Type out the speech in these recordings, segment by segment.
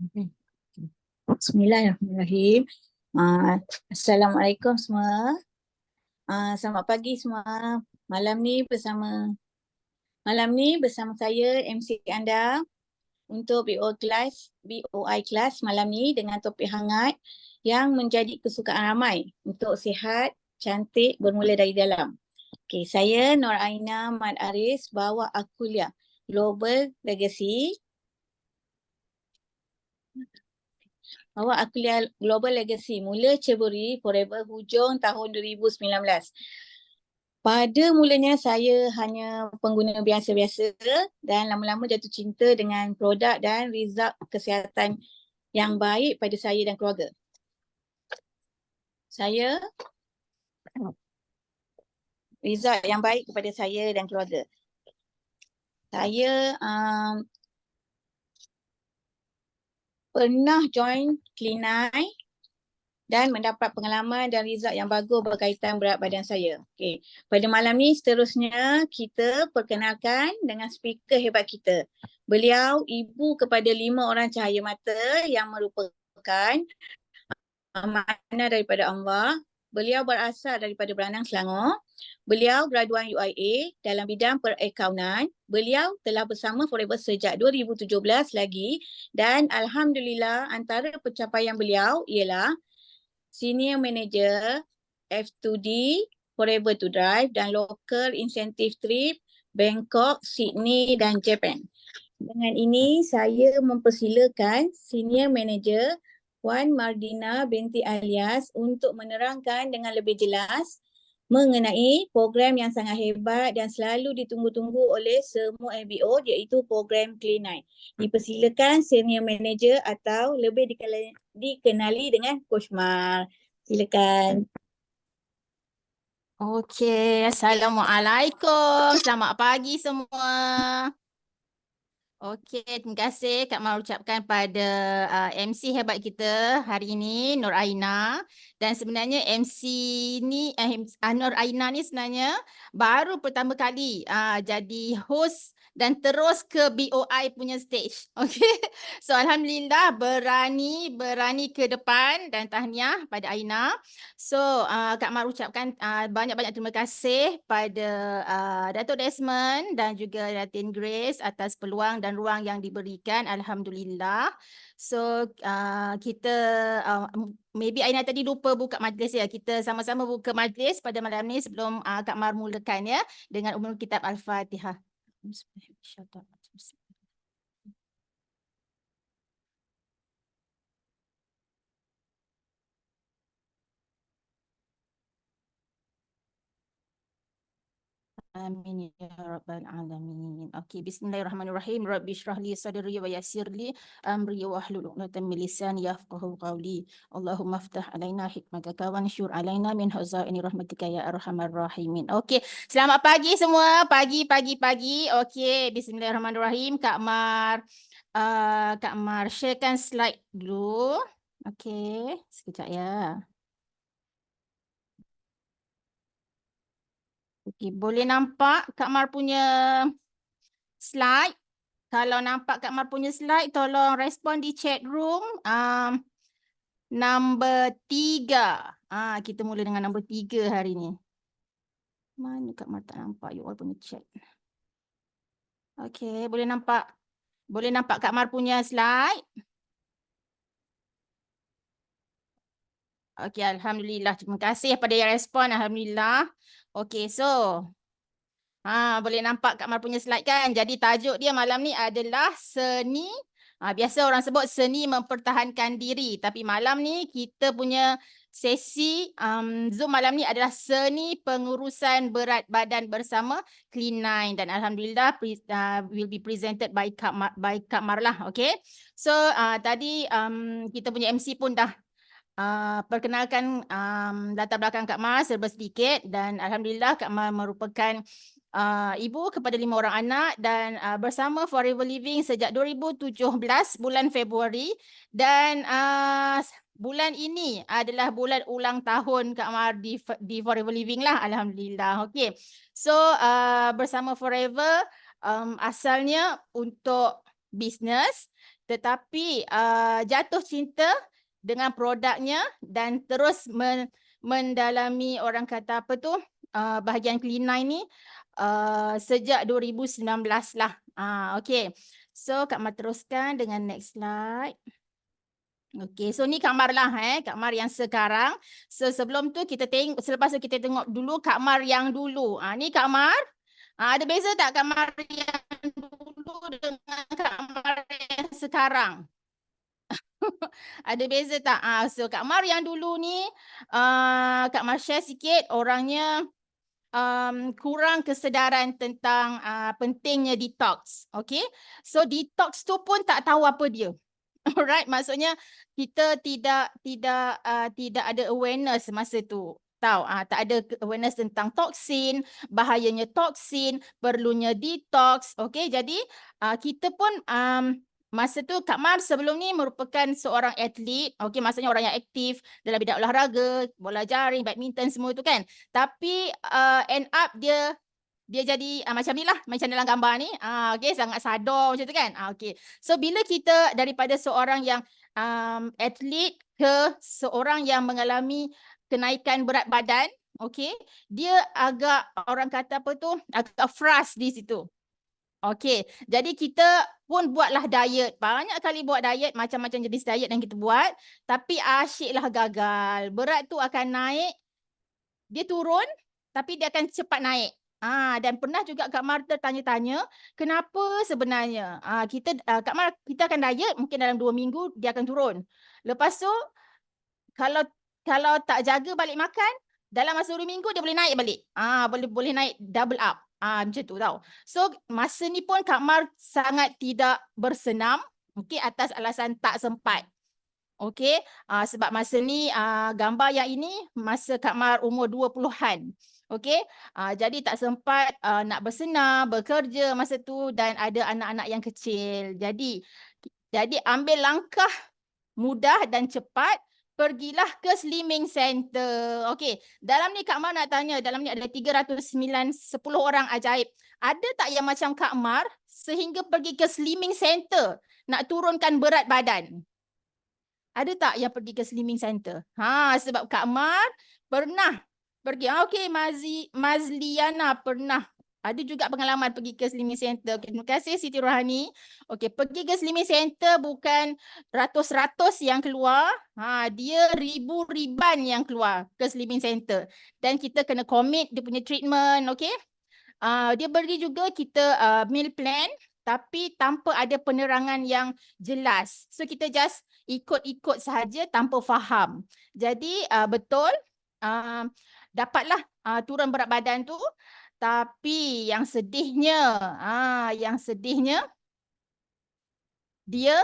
Okay. Bismillahirrahmanirrahim. Assalamualaikum semua. Selamat pagi semua. Malam ni bersama saya MC anda untuk BOI kelas malam ni dengan topik hangat yang menjadi kesukaan ramai untuk sihat, cantik bermula dari dalam. Okay, saya Nur Aina Mat Aris bawa Akulia Global Legacy. Awak Akulia Global Legacy mula ceburi Forever hujung tahun 2019. Pada mulanya saya hanya pengguna biasa-biasa dan lama-lama jatuh cinta dengan produk dan result kesihatan yang baik pada saya dan keluarga. Result yang baik kepada saya dan keluarga. Saya pernah join Clean9 dan mendapat pengalaman dan result yang bagus berkaitan berat badan saya. Okay. Pada malam ni seterusnya kita perkenalkan dengan speaker hebat kita. Beliau ibu kepada 5 orang cahaya mata yang merupakan amanah daripada Allah. Beliau berasal daripada Beranang, Selangor. Beliau graduan UIA dalam bidang perakaunan. Beliau telah bersama Forever sejak 2017 lagi dan Alhamdulillah antara pencapaian beliau ialah Senior Manager F2D Forever to Drive dan Local Incentive Trip Bangkok, Sydney dan Japan. Dengan ini saya mempersilakan Senior Manager Wan Mardina binti Alias untuk menerangkan dengan lebih jelas mengenai program yang sangat hebat dan selalu ditunggu-tunggu oleh semua LBO iaitu program Clean9. Dipersilakan Senior Manager atau lebih dikenali dengan Coach Mar. Silakan. Okey, Assalamualaikum. Selamat pagi semua. Okey, terima kasih Kak Mar ucapkan pada MC hebat kita hari ini, Nur Aina. Dan sebenarnya MC ni, Nur Aina ni sebenarnya baru pertama kali jadi host dan terus ke BOI punya stage. Okey. So alhamdulillah berani ke depan dan tahniah pada Aina. So Kak Mar ucapkan banyak-banyak terima kasih pada Datuk Desmond dan juga Datin Grace atas peluang dan ruang yang diberikan. Alhamdulillah. So kita maybe Aina tadi lupa buka majlis ya. Kita sama-sama buka majlis pada malam ni sebelum Kak Mar mulakan ya dengan Ummul Kitab Al-Fatihah. Amin ya rabbal alamin. Okey, bismillahirrahmanirrahim. Rabbi shrah li sadri wa yassir li amri wahlul 'uqdatam min lisani yafqahu qawli. Allahumma iftah alaina hikmataka wa anshur alaina min hazaini rahmatika ya arhamar rahimin. Okey, selamat pagi semua. Pagi. Okey, bismillahirrahmanirrahim. Kak Mar sharekan slide dulu. Okey, sekejap ya. Okey, boleh nampak Kak Mar punya slide? Kalau nampak Kak Mar punya slide, tolong respon di chat room. Nombor 3. Kita mula dengan nombor 3 hari ni. Mana Kak Mar tak nampak you all punya chat? Okey, boleh nampak Kak Mar punya slide? Okey, alhamdulillah. Terima kasih pada yang respon. Alhamdulillah. Okey, so boleh nampak Kak Mar punya slide kan? Jadi tajuk dia malam ni adalah seni. Biasa orang sebut seni mempertahankan diri. Tapi malam ni kita punya sesi Zoom malam ni adalah seni pengurusan berat badan bersama Clean9. Dan alhamdulillah will be presented by Kak Mar lah. Okay. So tadi kita punya MC pun dah perkenalkan latar belakang Kak Mar serba sedikit dan alhamdulillah Kak Mar merupakan ibu kepada 5 orang anak dan bersama Forever Living sejak 2017 bulan Februari dan bulan ini adalah bulan ulang tahun Kak Mar di Forever Living lah, alhamdulillah. Okey. So bersama Forever asalnya untuk bisnes, tetapi jatuh cinta dengan produknya dan terus mendalami orang kata apa tu bahagian Clean9 ni sejak 2019 lah. Okay. So Kak Mar teruskan dengan next slide. Okay, so ni Kak Mar lah Kak Mar yang sekarang. So sebelum tu kita tengok, selepas tu kita tengok dulu Kak Mar yang dulu. Ni Kak Mar. Ada beza tak Kak Mar yang dulu dengan Kak Mar yang sekarang? Ada beza tak? So Kak Mar yang dulu ni, Kak Mar share sikit orangnya kurang kesedaran tentang pentingnya detox. Okay, so detox tu pun tak tahu apa dia. Alright, maksudnya kita tidak ada awareness masa tu. Tahu, tak ada awareness tentang toksin, bahayanya toksin, perlunya detox. Okay, jadi kita pun masa tu Kak Mar sebelum ni merupakan seorang atlet. Okay, maksudnya orang yang aktif dalam bidang olahraga, bola jaring, badminton semua tu kan. Tapi end up dia jadi macam ni lah, macam dalam gambar ni. Okay, sangat sadar macam tu kan. Okay. So bila kita daripada seorang yang atlet ke seorang yang mengalami kenaikan berat badan, okay, dia agak orang kata apa tu, agak frust di situ. Okay, jadi kita pun buatlah diet. Banyak kali buat diet, macam-macam jenis diet yang kita buat. Tapi asyiklah gagal. Berat tu akan naik, dia turun, tapi dia akan cepat naik. Dan pernah juga Kak Mar tanya-tanya, kenapa sebenarnya Kak Mar, kita akan diet, mungkin dalam 2 minggu dia akan turun. Lepas tu, kalau tak jaga balik makan, dalam masa 2 minggu dia boleh naik balik. Boleh naik double up. Macam tu tau. So masa ni pun Kak Mar sangat tidak bersenam, okay, atas alasan tak sempat. Okay, sebab masa ni gambar yang ini masa Kak Mar umur 20-an. Okay, jadi tak sempat nak bersenam, bekerja masa tu dan ada anak-anak yang kecil. Jadi ambil langkah mudah dan cepat, pergilah ke Slimming Center. Okay, dalam ni Kak Mar nak tanya, dalam ni ada 10 orang ajaib. Ada tak yang macam Kak Mar sehingga pergi ke Slimming Center nak turunkan berat badan? Ada tak yang pergi ke Slimming Center? Sebab Kak Mar pernah pergi. Okay, Mazliana pernah. Ada juga pengalaman pergi ke Slimming Center. Okay, terima kasih Siti Rohani. Okay, pergi ke Slimming Center bukan ratus-ratus yang keluar. Dia ribu-riban yang keluar ke Slimming Center. Dan kita kena commit dia punya treatment. Okay. Dia beri juga kita meal plan tapi tanpa ada penerangan yang jelas. So kita just ikut-ikut sahaja tanpa faham. Jadi betul dapatlah turun berat badan tu, tapi yang sedihnya dia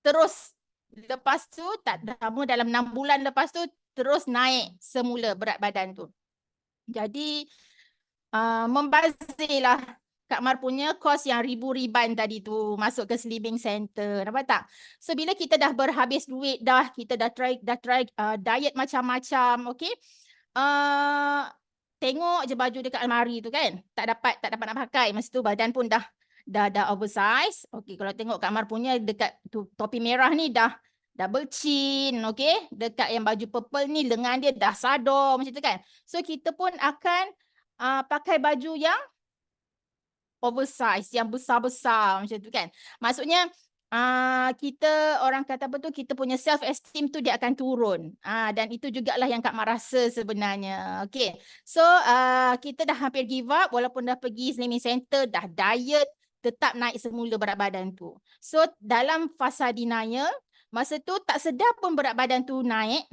terus lepas tu tak lama, dalam 6 bulan lepas tu terus naik semula berat badan tu. Jadi membazirlah Kak Mar punya kos yang ribu-riban tadi tu masuk ke Slimming Center. Nampak tak? So bila kita dah berhabis duit dah, kita dah try diet macam-macam, okay? Tengok je baju dekat almari tu kan. Tak dapat nak pakai. Masa tu badan pun dah oversize. Okay, kalau tengok Kak Mar punya dekat tu, topi merah ni dah double chin, okay? Dekat yang baju purple ni lengan dia dah sadar macam tu kan. So kita pun akan pakai baju yang oversize, yang besar-besar macam tu kan. Maksudnya kita orang kata apa tu, kita punya self esteem tu dia akan turun. Dan itu jugalah yang Kak Mar rasa sebenarnya. Okay. So kita dah hampir give up walaupun dah pergi Slimming Center, dah diet, tetap naik semula berat badan tu. So dalam fasa denial, masa tu tak sedar pun berat badan tu naik.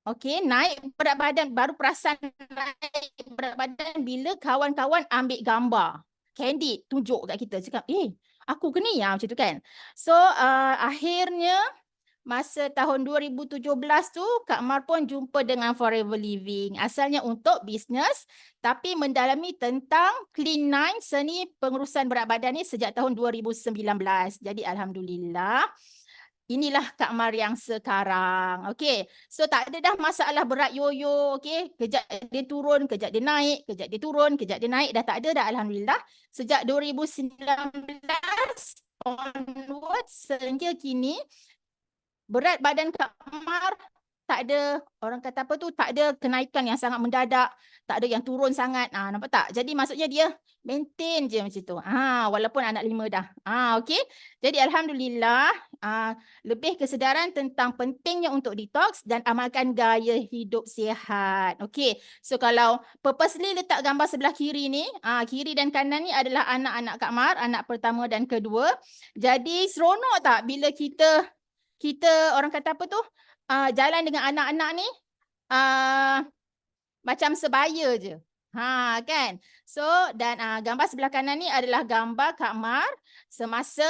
Okay, naik berat badan, baru perasan naik berat badan bila kawan-kawan ambil gambar. Candid tunjuk kat kita, cakap, aku ke ni ya, macam tu kan. So akhirnya masa tahun 2017 tu Kak Mar pun jumpa dengan Forever Living. Asalnya untuk bisnes tapi mendalami tentang Clean9, seni pengurusan berat badan ni sejak tahun 2019. Jadi alhamdulillah inilah Kak Mar yang sekarang. Okay. So tak ada dah masalah berat yoyo. Okay. Kejap dia turun, kejap dia naik, kejap dia turun, kejap dia naik. Dah tak ada dah alhamdulillah. Sejak 2019 onwards sehingga kini berat badan Kak Mar tak ada, orang kata apa tu, tak ada kenaikan yang sangat mendadak, tak ada yang turun sangat. Nampak tak? Jadi maksudnya dia maintain je macam tu. Walaupun anak 5 dah. Okey. Jadi alhamdulillah, lebih kesedaran tentang pentingnya untuk detox dan amalkan gaya hidup sihat. Okey. So kalau purposely letak gambar sebelah kiri ni, kiri dan kanan ni adalah anak-anak Kak Mar, anak pertama dan kedua. Jadi seronok tak bila kita orang kata apa tu, jalan dengan anak-anak ni macam sebaya je. Kan? So dan gambar sebelah kanan ni adalah gambar Kak Mar semasa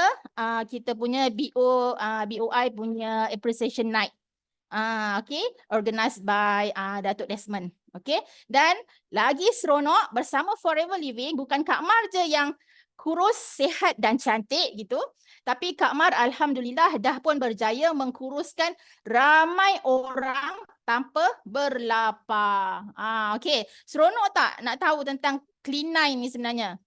kita punya BOI punya appreciation night. Okay, organized by Datuk Desmond. Okay, dan lagi seronok bersama Forever Living, bukan Kak Mar je yang kurus, sihat dan cantik gitu, tapi Kak Mar alhamdulillah dah pun berjaya mengkuruskan ramai orang tanpa berlapar. Okay, seronok tak nak tahu tentang Clean9 ni sebenarnya?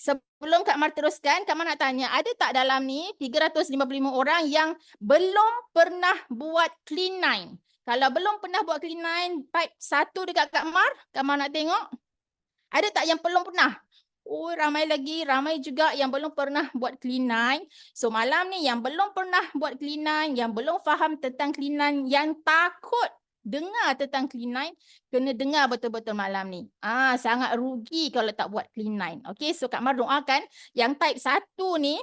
Sebelum Kak Mar teruskan, Kak Mar nak tanya, ada tak dalam ni 355 orang yang belum pernah buat Clean9? Kalau belum pernah buat Clean9, type 1 dekat Kak Mar nak tengok. Ada tak yang belum pernah? Oh, ramai lagi, ramai juga yang belum pernah buat Clean9. So malam ni yang belum pernah buat Clean9, yang belum faham tentang Clean9, yang takut dengar tentang Clean9, kena dengar betul-betul malam ni. Sangat rugi kalau tak buat Clean9. Okay, so Kak Mar doakan yang type 1 ni,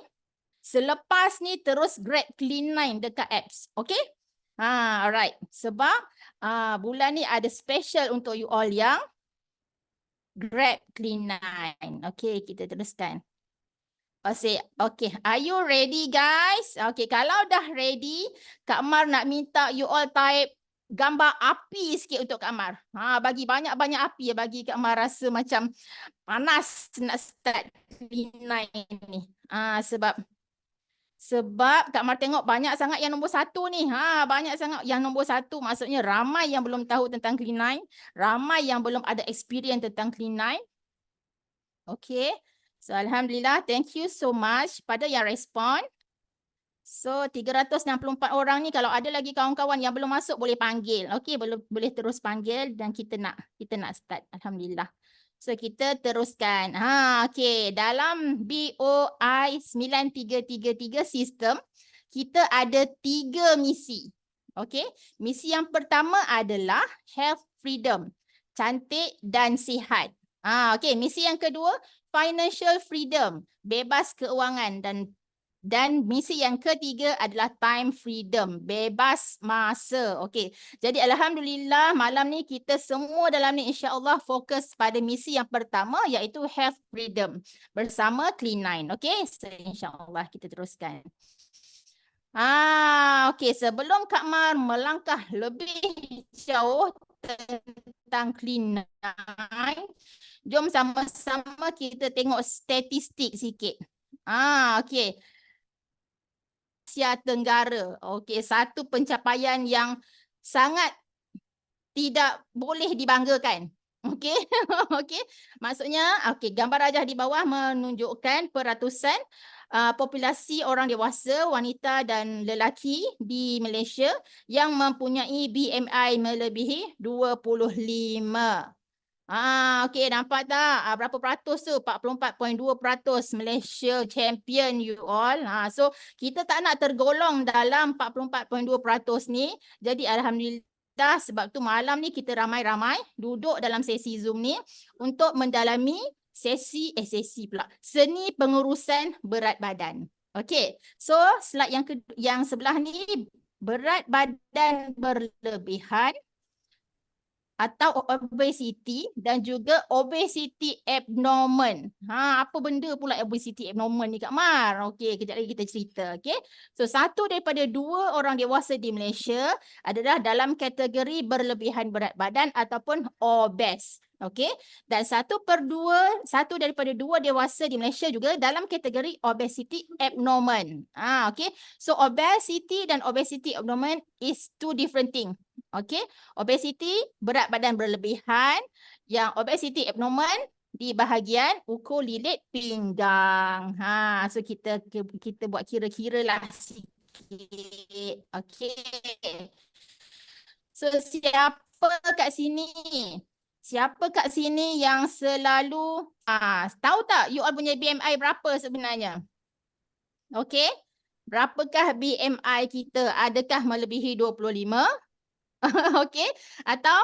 selepas ni terus grab Clean9 dekat apps. Okay? Alright. Sebab bulan ni ada special untuk you all yang grab Clean9. Okay, kita teruskan. Okay, are you ready guys? Okay, kalau dah ready, Kak Mar nak minta you all type gambar api sikit untuk Kak Mar. Bagi banyak-banyak api ya, bagi Kak Mar rasa macam panas nak start Clean9 ni. Sebab Kak Mar tengok banyak sangat yang nombor 1 ni. Banyak sangat yang nombor 1. Maksudnya ramai yang belum tahu tentang Clean9. Ramai yang belum ada experience tentang Clean9. Okay. So alhamdulillah, thank you so much pada yang respon. So 364 orang ni, kalau ada lagi kawan-kawan yang belum masuk boleh panggil. Okay, boleh terus panggil dan kita nak start. Alhamdulillah. So kita teruskan. Okay, dalam BOI 9333 sistem, kita ada 3 misi. Okay, misi yang pertama adalah health freedom, cantik dan sihat. Okay, misi yang kedua financial freedom, bebas keuangan, dan misi yang ketiga adalah time freedom, bebas masa. Okey. Jadi alhamdulillah malam ni kita semua dalam ni insya-Allah fokus pada misi yang pertama, iaitu health freedom bersama Clean9. Okey. So insya-Allah kita teruskan. Okey, sebelum Kak Mar melangkah lebih jauh tentang Clean9, jom sama-sama kita tengok statistik sikit. Okey. Asia Tenggara. Okey, satu pencapaian yang sangat tidak boleh dibanggakan. Okey. Okey. Maksudnya, okey, gambar rajah di bawah menunjukkan peratusan populasi orang dewasa, wanita dan lelaki di Malaysia yang mempunyai BMI melebihi 25. Okey, nampak tak? Berapa peratus tu? 44.2% Malaysia champion you all. So kita tak nak tergolong dalam 44.2% ni. Jadi alhamdulillah, sebab tu malam ni kita ramai-ramai duduk dalam sesi Zoom ni untuk mendalami sesi seni pengurusan berat badan. Okey. So slide yang sebelah ni, berat badan berlebihan atau obesity dan juga obesity abnormal. Apa benda pula obesity abnormal ni Kak Mar? Okey, kejap lagi kita cerita. Okey. So 1 daripada 2 orang dewasa di Malaysia adalah dalam kategori berlebihan berat badan ataupun obes. Okey. Dan 1 daripada 2 dewasa di Malaysia juga dalam kategori obesity abnormal. Okey. So obesity dan obesity abnormal is 2 different thing. Okey, obesity berat badan berlebihan, yang obesity abnormal di bahagian ukur lilit pinggang. So kita buat kira-kira lah sikit. Okey. So siapa kat sini? Siapa kat sini yang selalu tahu tak you all punya BMI berapa sebenarnya? Okey. Berapakah BMI kita? Adakah melebihi 25? Okey. Atau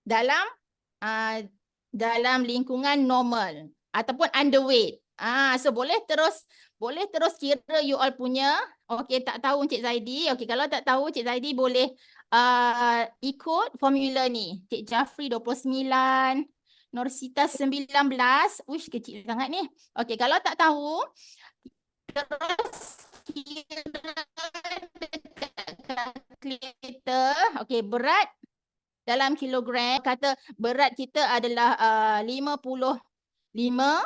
dalam dalam lingkungan normal ataupun underweight. So boleh terus kira you all punya. Okey, tak tahu Cik Zaidi. Okey, kalau tak tahu Cik Zaidi boleh ikut formula ni. Cik Jafri 29, Norsita 19. Uish, kecil sangat ni. Okey, kalau tak tahu terus kira dekat kalkulator. Okey, berat dalam kilogram, kata berat kita adalah 55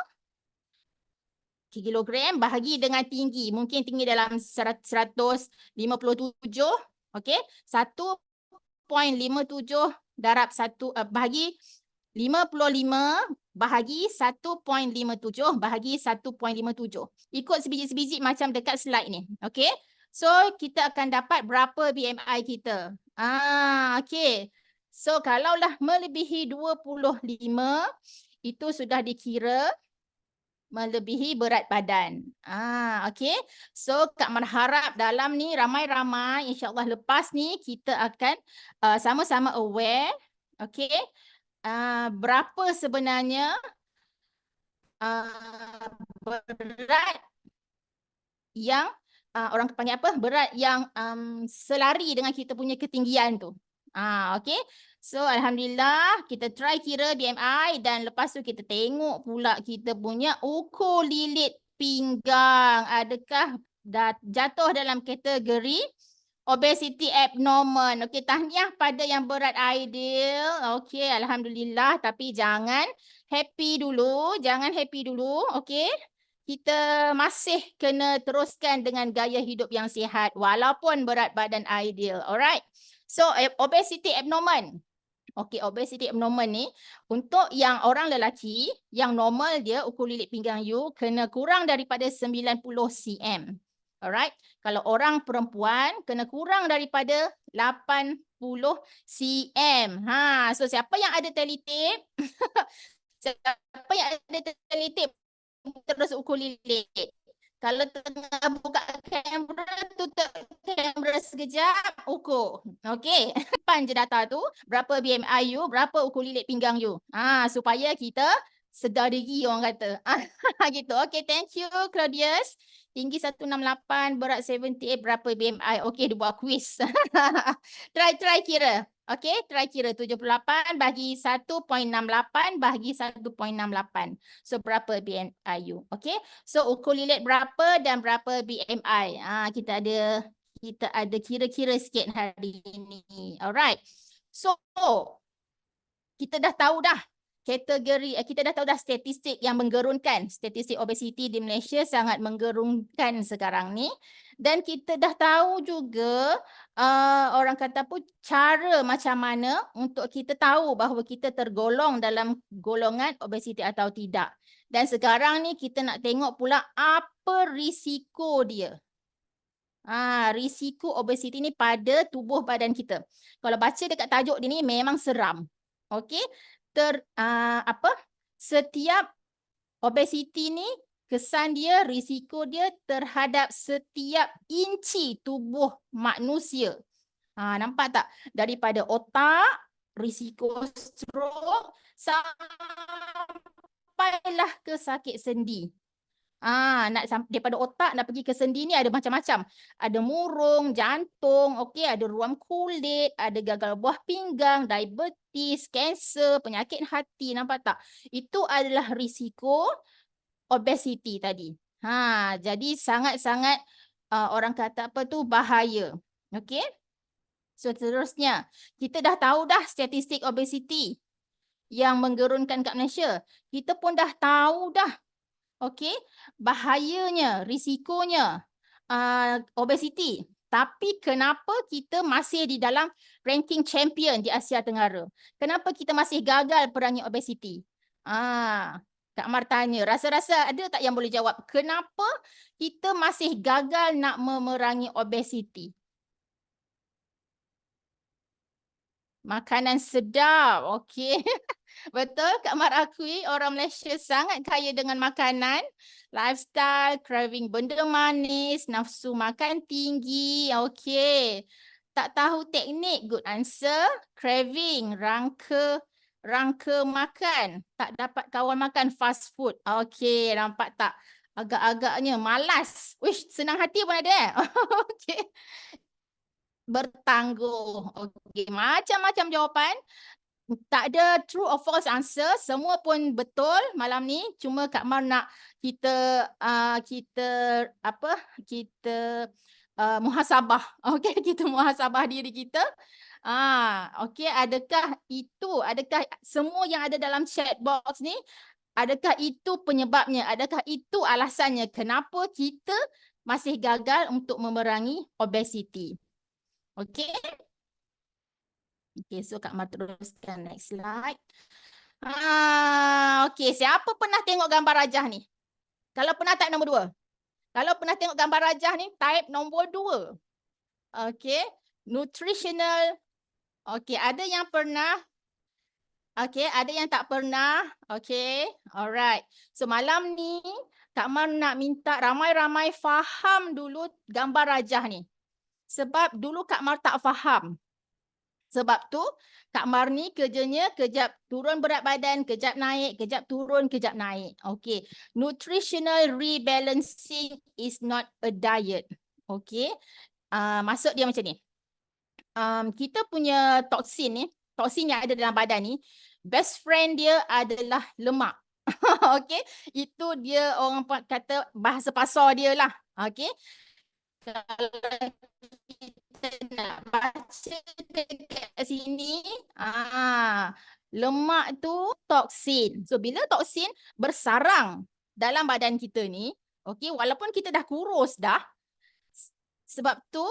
kilogram bahagi dengan tinggi. Mungkin tinggi dalam 157. Okey, 1.57 darab 1 bahagi 55 bahagi 1.57 bahagi 1.57. Ikut sebiji-sebiji macam dekat slide ni. Okey. So kita akan dapat berapa BMI kita. Okey. So kalaulah melebihi 25 itu sudah dikira melebihi berat badan. Okey. So Kak Mar harap dalam ni ramai-ramai insya-Allah lepas ni kita akan sama-sama aware. Okey. Berapa sebenarnya berat yang orang panggil apa? Berat yang selari dengan kita punya ketinggian tu. Okey. So alhamdulillah kita try kira BMI dan lepas tu kita tengok pula kita punya ukur lilit pinggang adakah jatuh dalam kategori obesity abnormal. Okey, tahniah pada yang berat ideal. Okey, alhamdulillah, tapi jangan happy dulu, okey. Kita masih kena teruskan dengan gaya hidup yang sihat walaupun berat badan ideal. Alright. So obesity abnormal. Okey, obesity abnormal ni untuk yang orang lelaki yang normal dia ukur lilit pinggang you kena kurang daripada 90 cm. Alright. Kalau orang perempuan kena kurang daripada 80 cm. So siapa yang ada tally tape? Siapa yang ada tally tape terus ukur lilit. Kalau tengah buka kamera, tutup kamera sekejap, ukur. Okey. Depan je data tu, berapa BMI you, berapa ukur lilit pinggang you. Supaya kita sedar diri orang kata. Gitu. Okey, thank you Claudius. Tinggi 168, berat 78, berapa BMI? Okey, dia buat quiz. Try kira. Okey, try kira 78 bagi 1.68 bagi 1.68. So berapa BMI you? Okey. So ukur lilit berapa dan berapa BMI? Kita ada kira-kira sikit hari ini. Alright. So kita dah tahu dah kategori, kita dah tahu dah statistik yang menggerunkan. Statistik obesiti di Malaysia sangat menggerunkan sekarang ni. Dan kita dah tahu juga orang kata apa, cara macam mana untuk kita tahu bahawa kita tergolong dalam golongan obesiti atau tidak. Dan sekarang ni kita nak tengok pula apa risiko dia. Risiko obesiti ni pada tubuh badan kita. Kalau baca dekat tajuk dia ni memang seram. Okey. Setiap obesiti ni kesan dia, risiko dia terhadap setiap inci tubuh manusia. Nampak tak? Daripada otak, risiko stroke sampailah ke sakit sendi. Daripada otak nak pergi ke sendi ni ada macam-macam. Ada murung, jantung, okey, ada ruam kulit, ada gagal buah pinggang, diabetes, kanser, penyakit hati, nampak tak? Itu adalah risiko obesiti tadi. Jadi sangat-sangat orang kata apa tu bahaya. Okey? So seterusnya, kita dah tahu dah statistik obesiti yang menggerunkan kat Malaysia. Kita pun dah tahu dah. Okey, bahayanya, risikonya obesiti. Tapi kenapa kita masih di dalam ranking champion di Asia Tenggara? Kenapa kita masih gagal perangi obesiti? Kak Mar tanya, rasa-rasa ada tak yang boleh jawab? Kenapa kita masih gagal nak memerangi obesiti? Makanan sedap, okey. Betul, Kak Mar akui orang Malaysia sangat kaya dengan makanan, lifestyle, craving benda manis, nafsu makan tinggi, okey. Tak tahu teknik, good answer. Craving, rangka makan, tak dapat kawan makan fast food. Okey, nampak tak? Agak-agaknya malas. Wish, senang hati pun ada. Okey. Bertangguh. Okey, macam-macam jawapan. Tak ada true or false answer, semua pun betul malam ni. Cuma Kak Mar nak kita muhasabah. Okey, kita muhasabah diri kita. Okey, adakah semua yang ada dalam chat box ni, adakah itu penyebabnya? Adakah itu alasannya kenapa kita masih gagal untuk memerangi obesiti? Okey. Okay, so Kak Mar teruskan next slide. Okay, siapa pernah tengok gambar rajah ni? Kalau pernah type nombor 2. Kalau pernah tengok gambar rajah ni, type nombor 2. Okay, nutritional. Okay, ada yang pernah. Okay, ada yang tak pernah. Okay, alright. So malam ni, Kak Mar nak minta ramai-ramai faham dulu gambar rajah ni. Sebab dulu Kak Mar tak faham. Sebab tu Kak Mar ni kerjanya kejap turun berat badan, kejap naik, kejap turun, kejap naik. Okay. Nutritional rebalancing is not a diet. Okay. Maksud dia macam ni. Kita punya toksin yang ada dalam badan ni, best friend dia adalah lemak. Okay. Itu dia orang kata bahasa pasar dia lah. Okay. Kalau kita nak baca dekat sini, lemak tu toksin. So bila toksin bersarang dalam badan kita ni, okey, walaupun kita dah kurus dah, sebab tu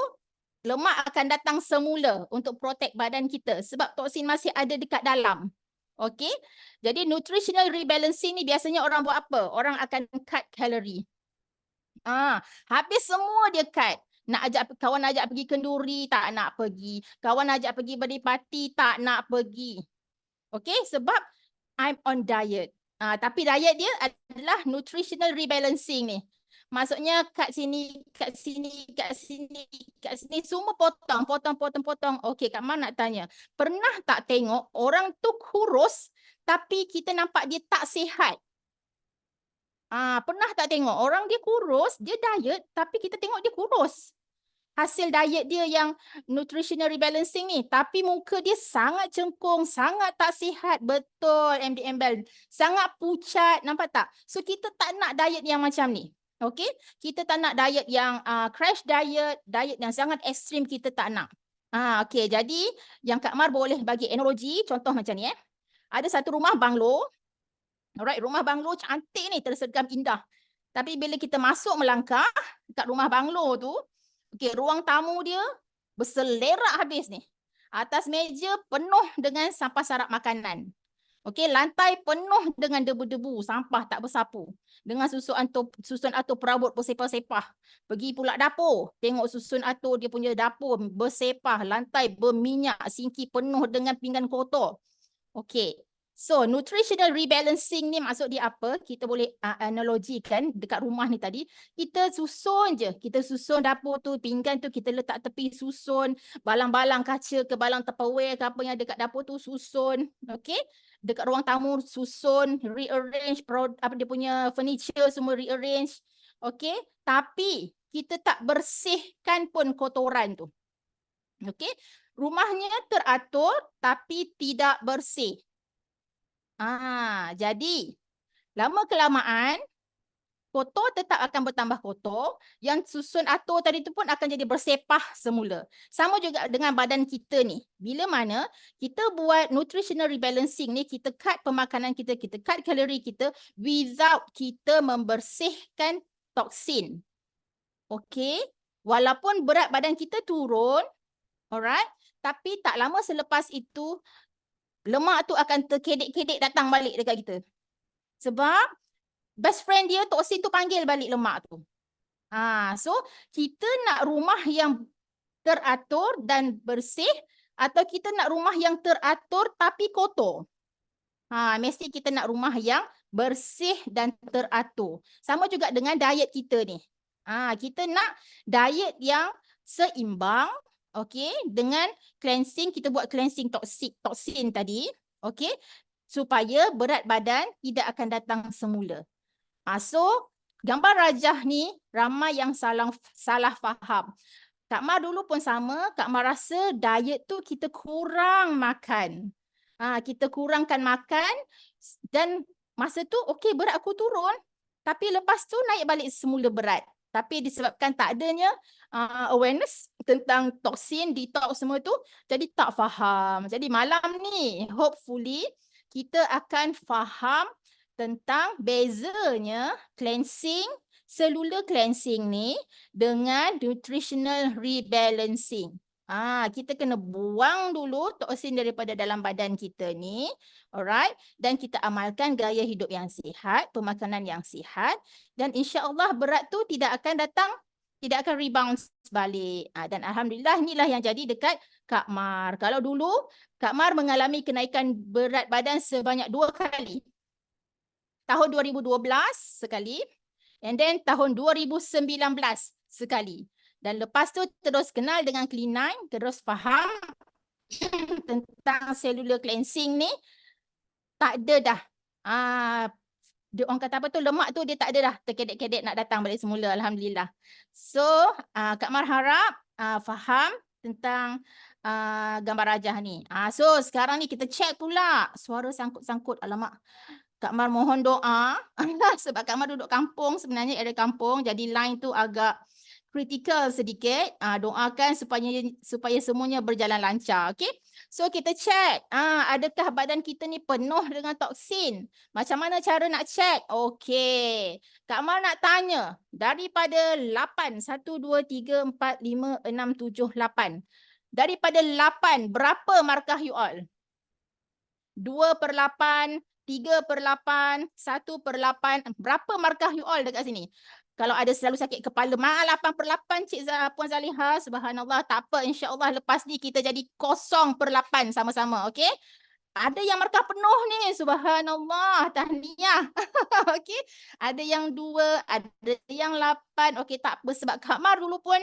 lemak akan datang semula untuk protect badan kita sebab toksin masih ada dekat dalam. Okey. Jadi nutritional rebalancing ni biasanya orang buat apa? Orang akan cut kalori. Habis semua dia cut. Kawan ajak pergi kenduri, tak nak pergi. Kawan ajak pergi birthday party, tak nak pergi. Okay, sebab I'm on diet. Tapi diet dia adalah nutritional rebalancing ni. Maksudnya kat sini, semua potong. Okay, Kak Mar nak tanya. Pernah tak tengok orang tu kurus tapi kita nampak dia tak sihat? Pernah tak tengok orang dia kurus, dia diet tapi kita tengok dia kurus. Hasil diet dia yang nutritional rebalancing ni, tapi muka dia sangat cengkung, sangat tak sihat. Betul, MD Embel. Sangat pucat, nampak tak? So kita tak nak diet yang macam ni. Okay? Kita tak nak diet yang crash diet yang sangat ekstrim kita tak nak. Okay, jadi yang Kak Mar boleh bagi analogi, contoh macam ni. Ada satu rumah banglo. Alright, rumah banglo cantik ni, tersergam indah. Tapi bila kita masuk melangkah kat rumah banglo tu, okey, ruang tamu dia berselerak habis ni. Atas meja penuh dengan sampah sarap makanan. Okey, lantai penuh dengan debu-debu, sampah tak bersapu. Dengan susun atur perabot bersepah-sepah. Pergi pula dapur, tengok susun atur dia punya dapur bersepah, lantai berminyak, sinki penuh dengan pinggan kotor. Okey. So, nutritional rebalancing ni maksud dia apa? Kita boleh analogikan dekat rumah ni tadi. Kita susun je. Kita susun dapur tu, pinggan tu kita letak tepi susun. Balang-balang kaca ke balang Tupperware ke apa yang ada dekat dapur tu susun. Okay? Dekat ruang tamu susun, rearrange, apa dia punya furniture semua rearrange. Okay? Tapi kita tak bersihkan pun kotoran tu. Okay? Rumahnya teratur tapi tidak bersih. Jadi lama-kelamaan kotor tetap akan bertambah kotor. Yang susun atur tadi tu pun akan jadi bersepah semula. Sama juga dengan badan kita ni. Bila mana kita buat nutritional rebalancing ni, kita cut pemakanan kita, kita cut kalori kita without kita membersihkan toksin. Okay. Walaupun berat badan kita turun, alright, tapi tak lama selepas itu lemak tu akan terkedek-kedek datang balik dekat kita. Sebab best friend dia toksin tu panggil balik lemak tu. So kita nak rumah yang teratur dan bersih atau kita nak rumah yang teratur tapi kotor? Mesti kita nak rumah yang bersih dan teratur. Sama juga dengan diet kita ni. Kita nak diet yang seimbang, okey, dengan cleansing, kita buat cleansing toksin tadi, okey, supaya berat badan tidak akan datang semula. So gambar rajah ni ramai yang salah faham. Kak Mar dulu pun sama, Kak Mar rasa diet tu kita kurang makan. Kita kurangkan makan dan masa tu okey berat aku turun, tapi lepas tu naik balik semula berat. Tapi disebabkan tak adanya awareness tentang toksin, detox semua tu, jadi tak faham. Jadi malam ni hopefully kita akan faham tentang bezanya cleansing, cellular cleansing ni dengan nutritional rebalancing. Kita kena buang dulu toksin daripada dalam badan kita ni, alright, dan kita amalkan gaya hidup yang sihat, pemakanan yang sihat, dan insya-Allah berat tu tidak akan datang, tidak akan rebound balik. Dan alhamdulillah inilah yang jadi dekat Kak Mar. Kalau dulu Kak Mar mengalami kenaikan berat badan sebanyak 2 kali. Tahun 2012 sekali, and then tahun 2019 sekali. Dan lepas tu terus kenal dengan Clean9, terus faham tentang cellular cleansing ni, tak ada dah. Orang kata apa tu, lemak tu dia tak ada dah terkedek-kedek nak datang balik semula, alhamdulillah. So, Kak Mar harap faham tentang gambar rajah ni. So, sekarang ni kita check pula suara sangkut-sangkut. Alamak. Kak Mar mohon doa sebab Kak Mar duduk kampung, sebenarnya area kampung, jadi line tu agak kritikal sedikit. Doakan supaya semuanya berjalan lancar, okey? So kita check, adakah badan kita ni penuh dengan toksin? Macam mana cara nak check? Okey. Kak Mar nak tanya, daripada 8, 1, 2, 3, 4, 5, 6, 7, 8. Daripada 8, berapa markah you all? 2/8, 3/8, 1/8. Berapa markah you all dekat sini? Kalau ada selalu sakit kepala, 8/8 Cik Puan Zaliha, subhanallah, tak apa, insya-Allah lepas ni kita jadi 0/8 sama-sama, okey? Ada yang markah penuh ni, subhanallah, tahniah. Okey? Ada yang 2, ada yang 8. Okey, tak apa sebab Kak Mar dulu pun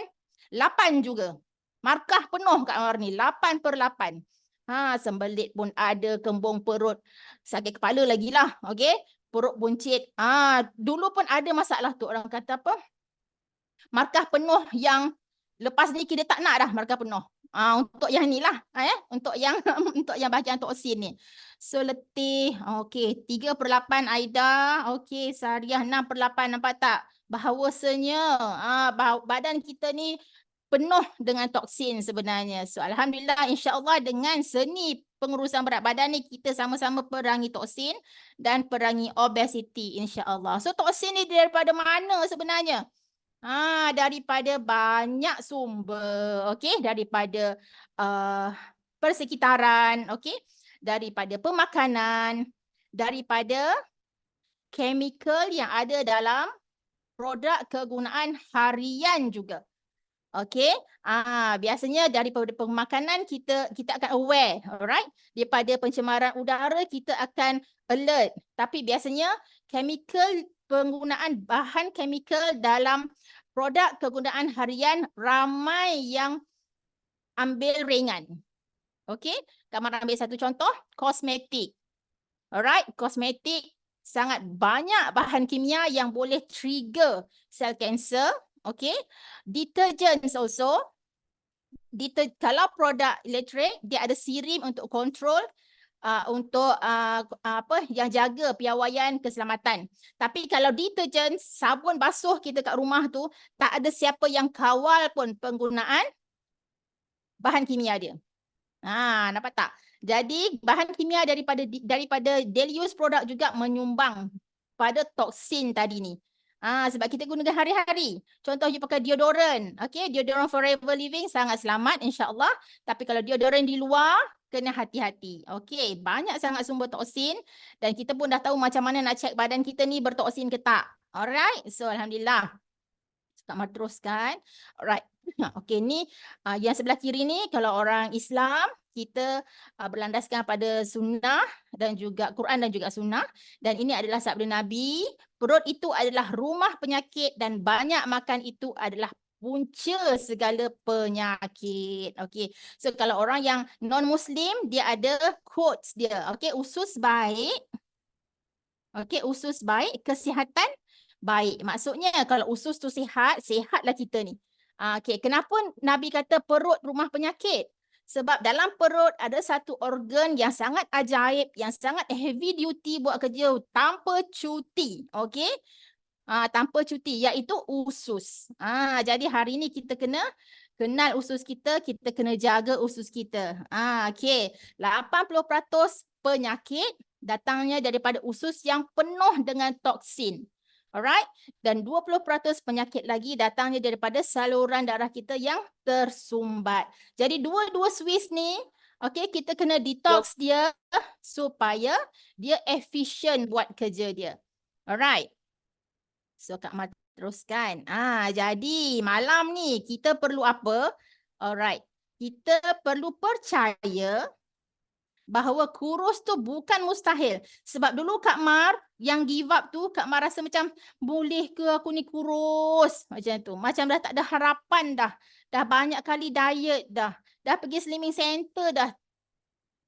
8 juga. Markah penuh Kak Mar ni, 8/8. Sembelit pun ada, kembung perut, sakit kepala lagi lah, okey? Perut buncit. Dulu pun ada masalah tu, orang kata apa? Markah penuh yang lepas ni kita tak nak dah markah penuh. Untuk yang ni lah, untuk yang untuk yang bahagian toksin ni. So letih, okey, 3/8 Aida, okey, Sariah 6/8, nampak tak? Bahawasanya badan kita ni penuh dengan toksin sebenarnya. So alhamdulillah, insya-Allah dengan seni pengurusan berat badan ni kita sama-sama perangi toksin dan perangi obesiti, insya-Allah. So toksin ni daripada mana sebenarnya? Daripada banyak sumber, okey, daripada persekitaran, okey, daripada pemakanan, daripada chemical yang ada dalam produk kegunaan harian juga. Okey, biasanya daripada pemakanan kita akan aware, alright? Daripada pencemaran udara kita akan alert. Tapi biasanya penggunaan bahan chemical dalam produk kegunaan harian ramai yang ambil ringan. Okey, Kak Mar ambil satu contoh, kosmetik. Alright, kosmetik sangat banyak bahan kimia yang boleh trigger sel kanser. Okay, detergents also. Kalau produk elektrik, dia ada sirim untuk kontrol, untuk yang jaga piawaian keselamatan. Tapi kalau detergents, sabun basuh kita kat rumah tu, tak ada siapa yang kawal pun penggunaan bahan kimia dia. Nampak tak? Jadi bahan kimia daripada daily use product juga menyumbang pada toksin tadi ni. Sebab kita gunakan hari-hari. Contoh you pakai deodorant. Okay, deodorant Forever Living sangat selamat, insya-Allah. Tapi kalau deodorant di luar, kena hati-hati. Okey, banyak sangat sumber toksin dan kita pun dah tahu macam mana nak check badan kita ni bertoksin ke tak. Alright, so alhamdulillah. Kak Mar teruskan. Alright. Okey, ni yang sebelah kiri ni kalau orang Islam kita berlandaskan pada sunnah dan juga Quran dan juga sunnah, dan ini adalah sabda Nabi, perut itu adalah rumah penyakit dan banyak makan itu adalah punca segala penyakit. Okey. So kalau orang yang non muslim dia ada quotes dia. Okey, usus baik. Okey, usus baik, kesihatan baik. Maksudnya kalau usus tu sihat, sihatlah kita ni. Okey, kenapa Nabi kata perut rumah penyakit? Sebab dalam perut ada satu organ yang sangat ajaib, yang sangat heavy duty buat kerja tanpa cuti. Okey? Tanpa cuti, iaitu usus. Jadi hari ni kita kena kenal usus kita kena jaga usus kita. Okey, 80% penyakit datangnya daripada usus yang penuh dengan toksin. Alright? Dan 20% penyakit lagi datangnya daripada saluran darah kita yang tersumbat. Jadi dua-dua Swiss ni, okey, kita kena detox dia supaya dia efisien buat kerja dia. Alright. So Kak Mar teruskan. Jadi malam ni kita perlu apa? Alright. Kita perlu percaya bahawa kurus tu bukan mustahil. Sebab dulu Kak Mar yang give up tu, Kak Mar rasa macam boleh ke aku ni kurus? Macam tu. Macam dah tak ada harapan dah. Dah banyak kali diet dah. Dah pergi slimming center dah.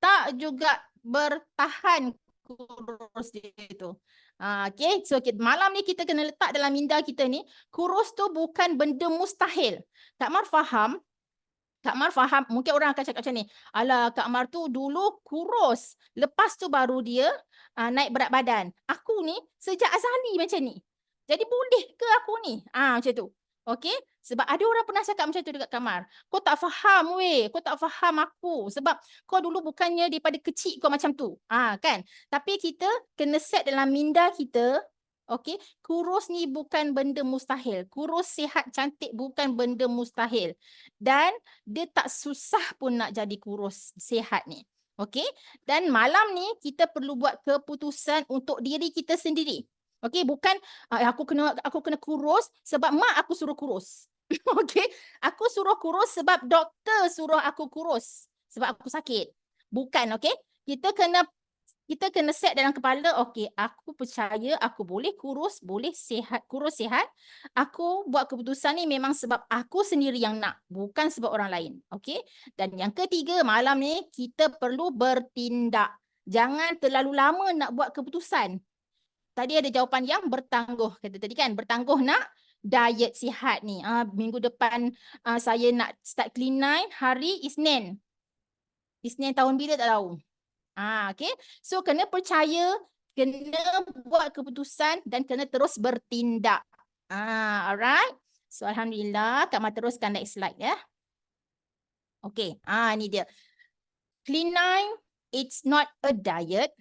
Tak juga bertahan kurus dia tu. Okay, so malam ni kita kena letak dalam minda kita ni, kurus tu bukan benda mustahil. Kak Mar faham, mungkin orang akan cakap macam ni, alah Kak Mar tu dulu kurus, lepas tu baru dia naik berat badan. Aku ni sejak azali macam ni. Jadi boleh ke aku ni? Macam tu. Okey? Sebab ada orang pernah cakap macam tu dekat Kak Mar. Kau tak faham weh, kau tak faham aku. Sebab kau dulu bukannya daripada kecil kau macam tu. Kan? Tapi kita kena set dalam minda kita, okey, kurus ni bukan benda mustahil. Kurus sihat cantik bukan benda mustahil. Dan dia tak susah pun nak jadi kurus sihat ni. Okey? Dan malam ni kita perlu buat keputusan untuk diri kita sendiri. Okey, bukan aku kena kurus sebab mak aku suruh kurus. Okey, aku suruh kurus sebab doktor suruh aku kurus sebab aku sakit. Bukan, okey? Kita kena set dalam kepala, okey, aku percaya aku boleh kurus, boleh sihat, kurus sihat. Aku buat keputusan ni memang sebab aku sendiri yang nak, bukan sebab orang lain. Okey? Dan yang ketiga, malam ni kita perlu bertindak. Jangan terlalu lama nak buat keputusan. Tadi ada jawapan yang bertangguh. Kata tadi kan, bertangguh nak diet sihat ni. Minggu depan saya nak start clean 9 hari Isnin. Isnin tahun bila tak tahu. Okay. So kena percaya, kena buat keputusan dan kena terus bertindak. Alright. So alhamdulillah, Kak Mar teruskan next slide ya. Okay. Ni dia. Clean 9, it's not a diet.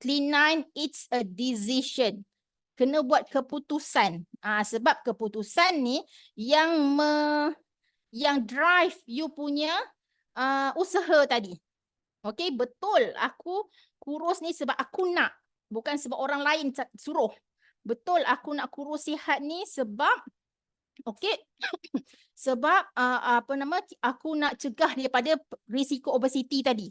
Clean 9, it's a decision. Kena buat keputusan. Sebab keputusan ni yang drive you punya usaha tadi. Okey, betul aku kurus ni sebab aku nak. Bukan sebab orang lain suruh. Betul aku nak kurus sihat ni sebab okey, sebab aku nak cegah daripada risiko obesity tadi.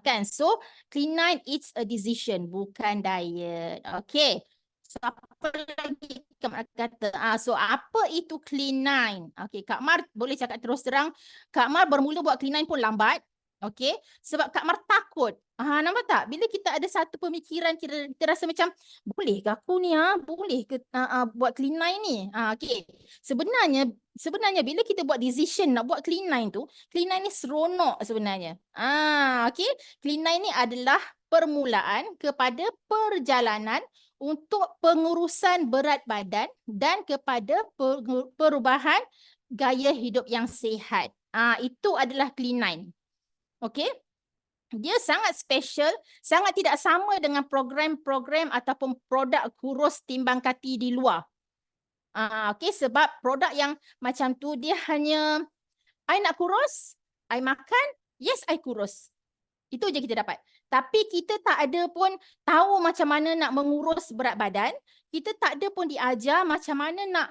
Kan? So, clean 9 it's a decision, bukan diet. Okay. So, apa lagi Kak Mar kata? So, apa itu clean 9? Okay, Kak Mar boleh cakap terus terang, Kak Mar bermula buat clean 9 pun lambat. Okay, sebab Kak Mar takut. Nampak tak? Bila kita ada satu pemikiran, kita rasa macam, boleh ke aku ni? Boleh ke buat clean 9 ni? Okay. Sebenarnya bila kita buat decision nak buat clean 9 tu, clean 9 ni seronok sebenarnya. Okay. Clean 9 ni adalah permulaan kepada perjalanan untuk pengurusan berat badan dan kepada perubahan gaya hidup yang sihat. Itu adalah clean 9. Okey. Dia sangat special, sangat tidak sama dengan program-program ataupun produk kurus timbang kati di luar. Okey, sebab produk yang macam tu dia hanya I nak kurus, I makan, Yes, I kurus. Itu je kita dapat. Tapi kita tak ada pun tahu macam mana nak mengurus berat badan. Kita tak ada pun diajar macam mana nak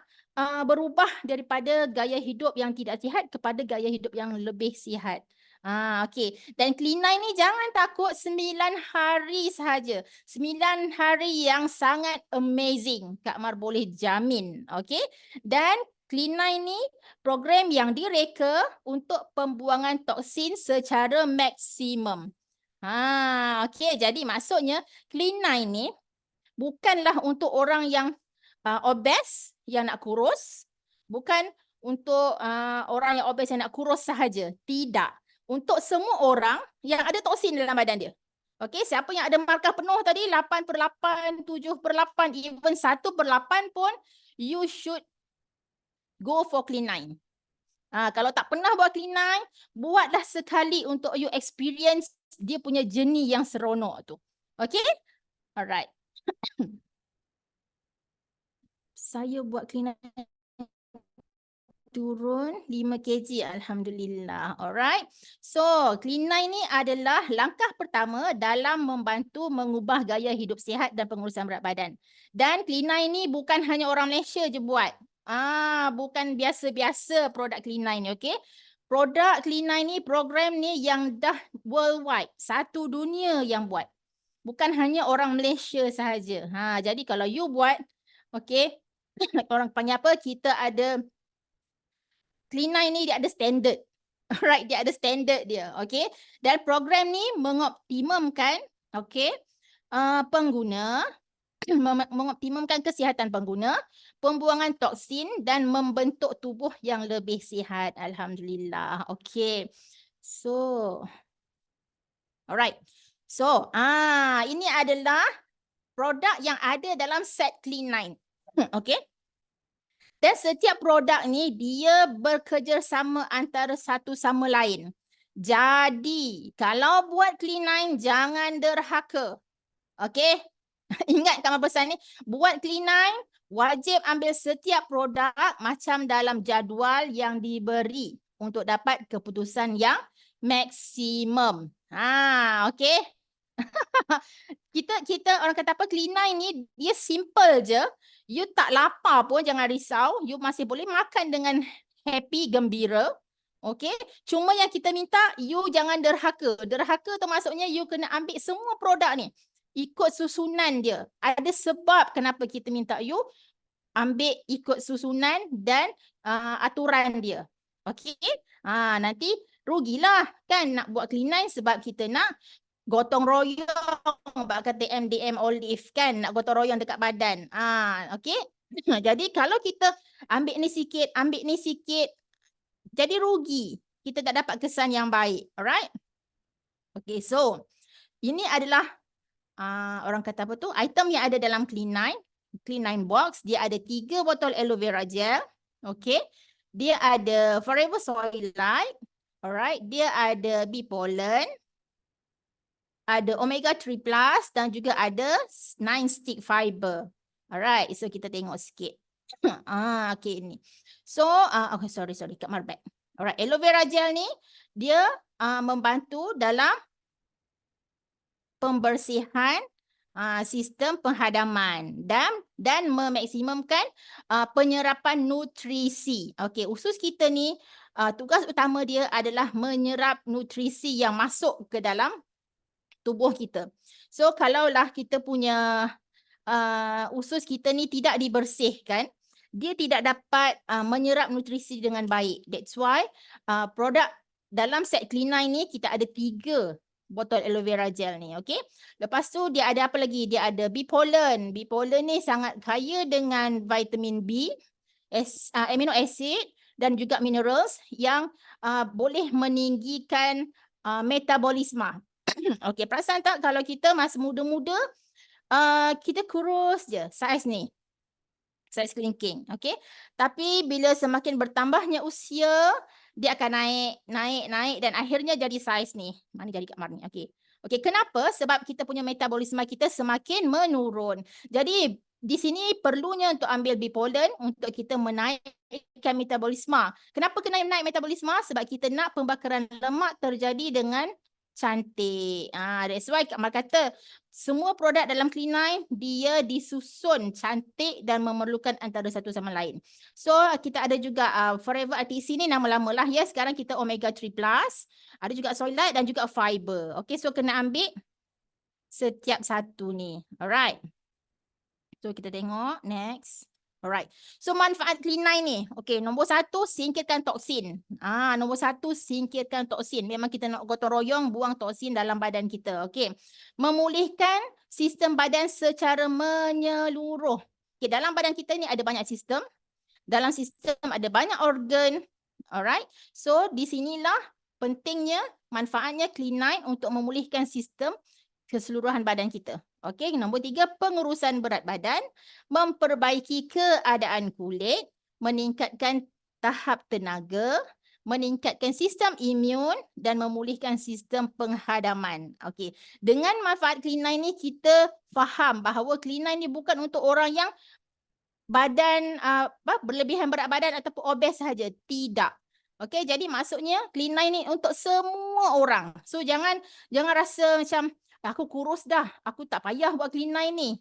berubah daripada gaya hidup yang tidak sihat kepada gaya hidup yang lebih sihat. Okey. Dan Clean9 ni jangan takut 9 hari sahaja. 9 hari yang sangat amazing. Kak Mar boleh jamin. Okey. Dan Clean9 ni program yang direka untuk pembuangan toksin secara maksimum. Okey. Jadi maksudnya Clean9 ni bukanlah untuk orang yang obes yang nak kurus, bukan untuk orang yang obes yang nak kurus sahaja. Tidak. Untuk semua orang yang ada toksin dalam badan dia. Okey, siapa yang ada markah penuh tadi 8/8, 7/8, even 1/8 pun you should go for Clean9. Kalau tak pernah buat Clean9, buatlah sekali untuk you experience dia punya journey yang seronok tu. Okay? Alright. Saya buat Clean9 turun 5 kg. Alhamdulillah. Alright. So, Clean9 ni adalah langkah pertama dalam membantu mengubah gaya hidup sihat dan pengurusan berat badan. Dan Clean9 ni bukan hanya orang Malaysia je buat. Bukan biasa-biasa produk Clean9 ni, okay? Produk Clean9 ni, program ni yang dah worldwide. Satu dunia yang buat. Bukan hanya orang Malaysia sahaja. Jadi kalau you buat, okay, orang panggil apa? Kita ada Clean9 ni dia ada standard. Alright, dia ada standard dia, okay? Dan program ni mengoptimumkan, okay, pengguna, mengoptimumkan kesihatan pengguna, pembuangan toksin dan membentuk tubuh yang lebih sihat. Alhamdulillah. Okay. So, alright. So, ini adalah produk yang ada dalam set Clean9. Okay. Dan setiap produk ni dia bekerjasama antara satu sama lain. Jadi, kalau buat Clean9 jangan derhaka. Okay? Ingat Kak Mar pesan ni, buat Clean9 wajib ambil setiap produk macam dalam jadual yang diberi untuk dapat keputusan yang maksimum. Okay? kita orang kata apa, Clean9 ni dia simple je. You tak lapar pun jangan risau, you masih boleh makan dengan happy, gembira. Okay, cuma yang kita minta you jangan derhaka. Derhaka tu maksudnya you kena ambil semua produk ni ikut susunan dia. Ada sebab kenapa kita minta you ambil ikut susunan dan aturan dia. Okay, nanti rugilah kan nak buat Clean9 sebab kita nak gotong royong, kata MDM Olive kan, nak gotong royong dekat badan. Okay. Jadi kalau kita ambil ni sikit, jadi rugi. Kita tak dapat kesan yang baik. Alright. Okay, so ini adalah orang kata apa tu, item yang ada dalam Clean9 box. Dia ada 3 botol aloe vera gel. Okay. Dia ada Forever Soy Light. Alright. Dia ada bee pollen. Ada omega 3 plus dan juga ada 9 stick fiber. Alright, so kita tengok sikit. Okay ni. So, okay, sorry, Kak Mar back. Alright, aloe vera gel ni dia membantu dalam pembersihan sistem penghadaman dan memaksimumkan penyerapan nutrisi. Okay, usus kita ni tugas utama dia adalah menyerap nutrisi yang masuk ke dalam tubuh kita. So kalaulah kita punya usus kita ni tidak dibersihkan, dia tidak dapat menyerap nutrisi dengan baik. That's why produk dalam set Clean9 ni kita ada 3 botol aloe vera gel ni. Okay. Lepas tu dia ada apa lagi? Dia ada bee pollen. Bee pollen ni sangat kaya dengan vitamin B, amino acid dan juga minerals yang boleh meninggikan metabolisme. Okay, perasan tak kalau kita masih muda-muda, kita kurus je saiz ni. Saiz kelingking, okay. Tapi bila semakin bertambahnya usia, dia akan naik dan akhirnya jadi saiz ni. Mana jadi Kak Mar ni, okay. Okay, kenapa? Sebab kita punya metabolisme kita semakin menurun. Jadi, di sini perlunya untuk ambil bee pollen untuk kita menaikkan menaikkan metabolisme. Kenapa kena naik metabolisme? Sebab kita nak pembakaran lemak terjadi dengan cantik. That's why Kak Mar kata semua produk dalam Clean9 dia disusun cantik dan memerlukan antara satu sama lain. So kita ada juga Forever RTC ni nama lama lah ya. Sekarang kita Omega 3 Plus. Ada juga Soylite dan juga Fiber. Okay, so kena ambil setiap satu ni. Alright. So kita tengok next. Alright. So manfaat Clean9 ni. Okay, nombor satu singkirkan toksin. Nombor satu singkirkan toksin. Memang kita nak gotong royong buang toksin dalam badan kita. Okay. Memulihkan sistem badan secara menyeluruh. Okay, dalam badan kita ni ada banyak sistem. Dalam sistem ada banyak organ. Alright. So di sinilah pentingnya manfaatnya Clean9 untuk memulihkan sistem keseluruhan badan kita. Okey, nombor 3, pengurusan berat badan, memperbaiki keadaan kulit, meningkatkan tahap tenaga, meningkatkan sistem imun dan memulihkan sistem penghadaman. Okey, dengan manfaat Clean9 ni kita faham bahawa Clean9 ni bukan untuk orang yang badan berlebihan berat badan ataupun obes sahaja. Tidak. Okey, jadi maksudnya Clean9 ni untuk semua orang. So jangan rasa macam aku kurus dah, aku tak payah buat Clean9 ni.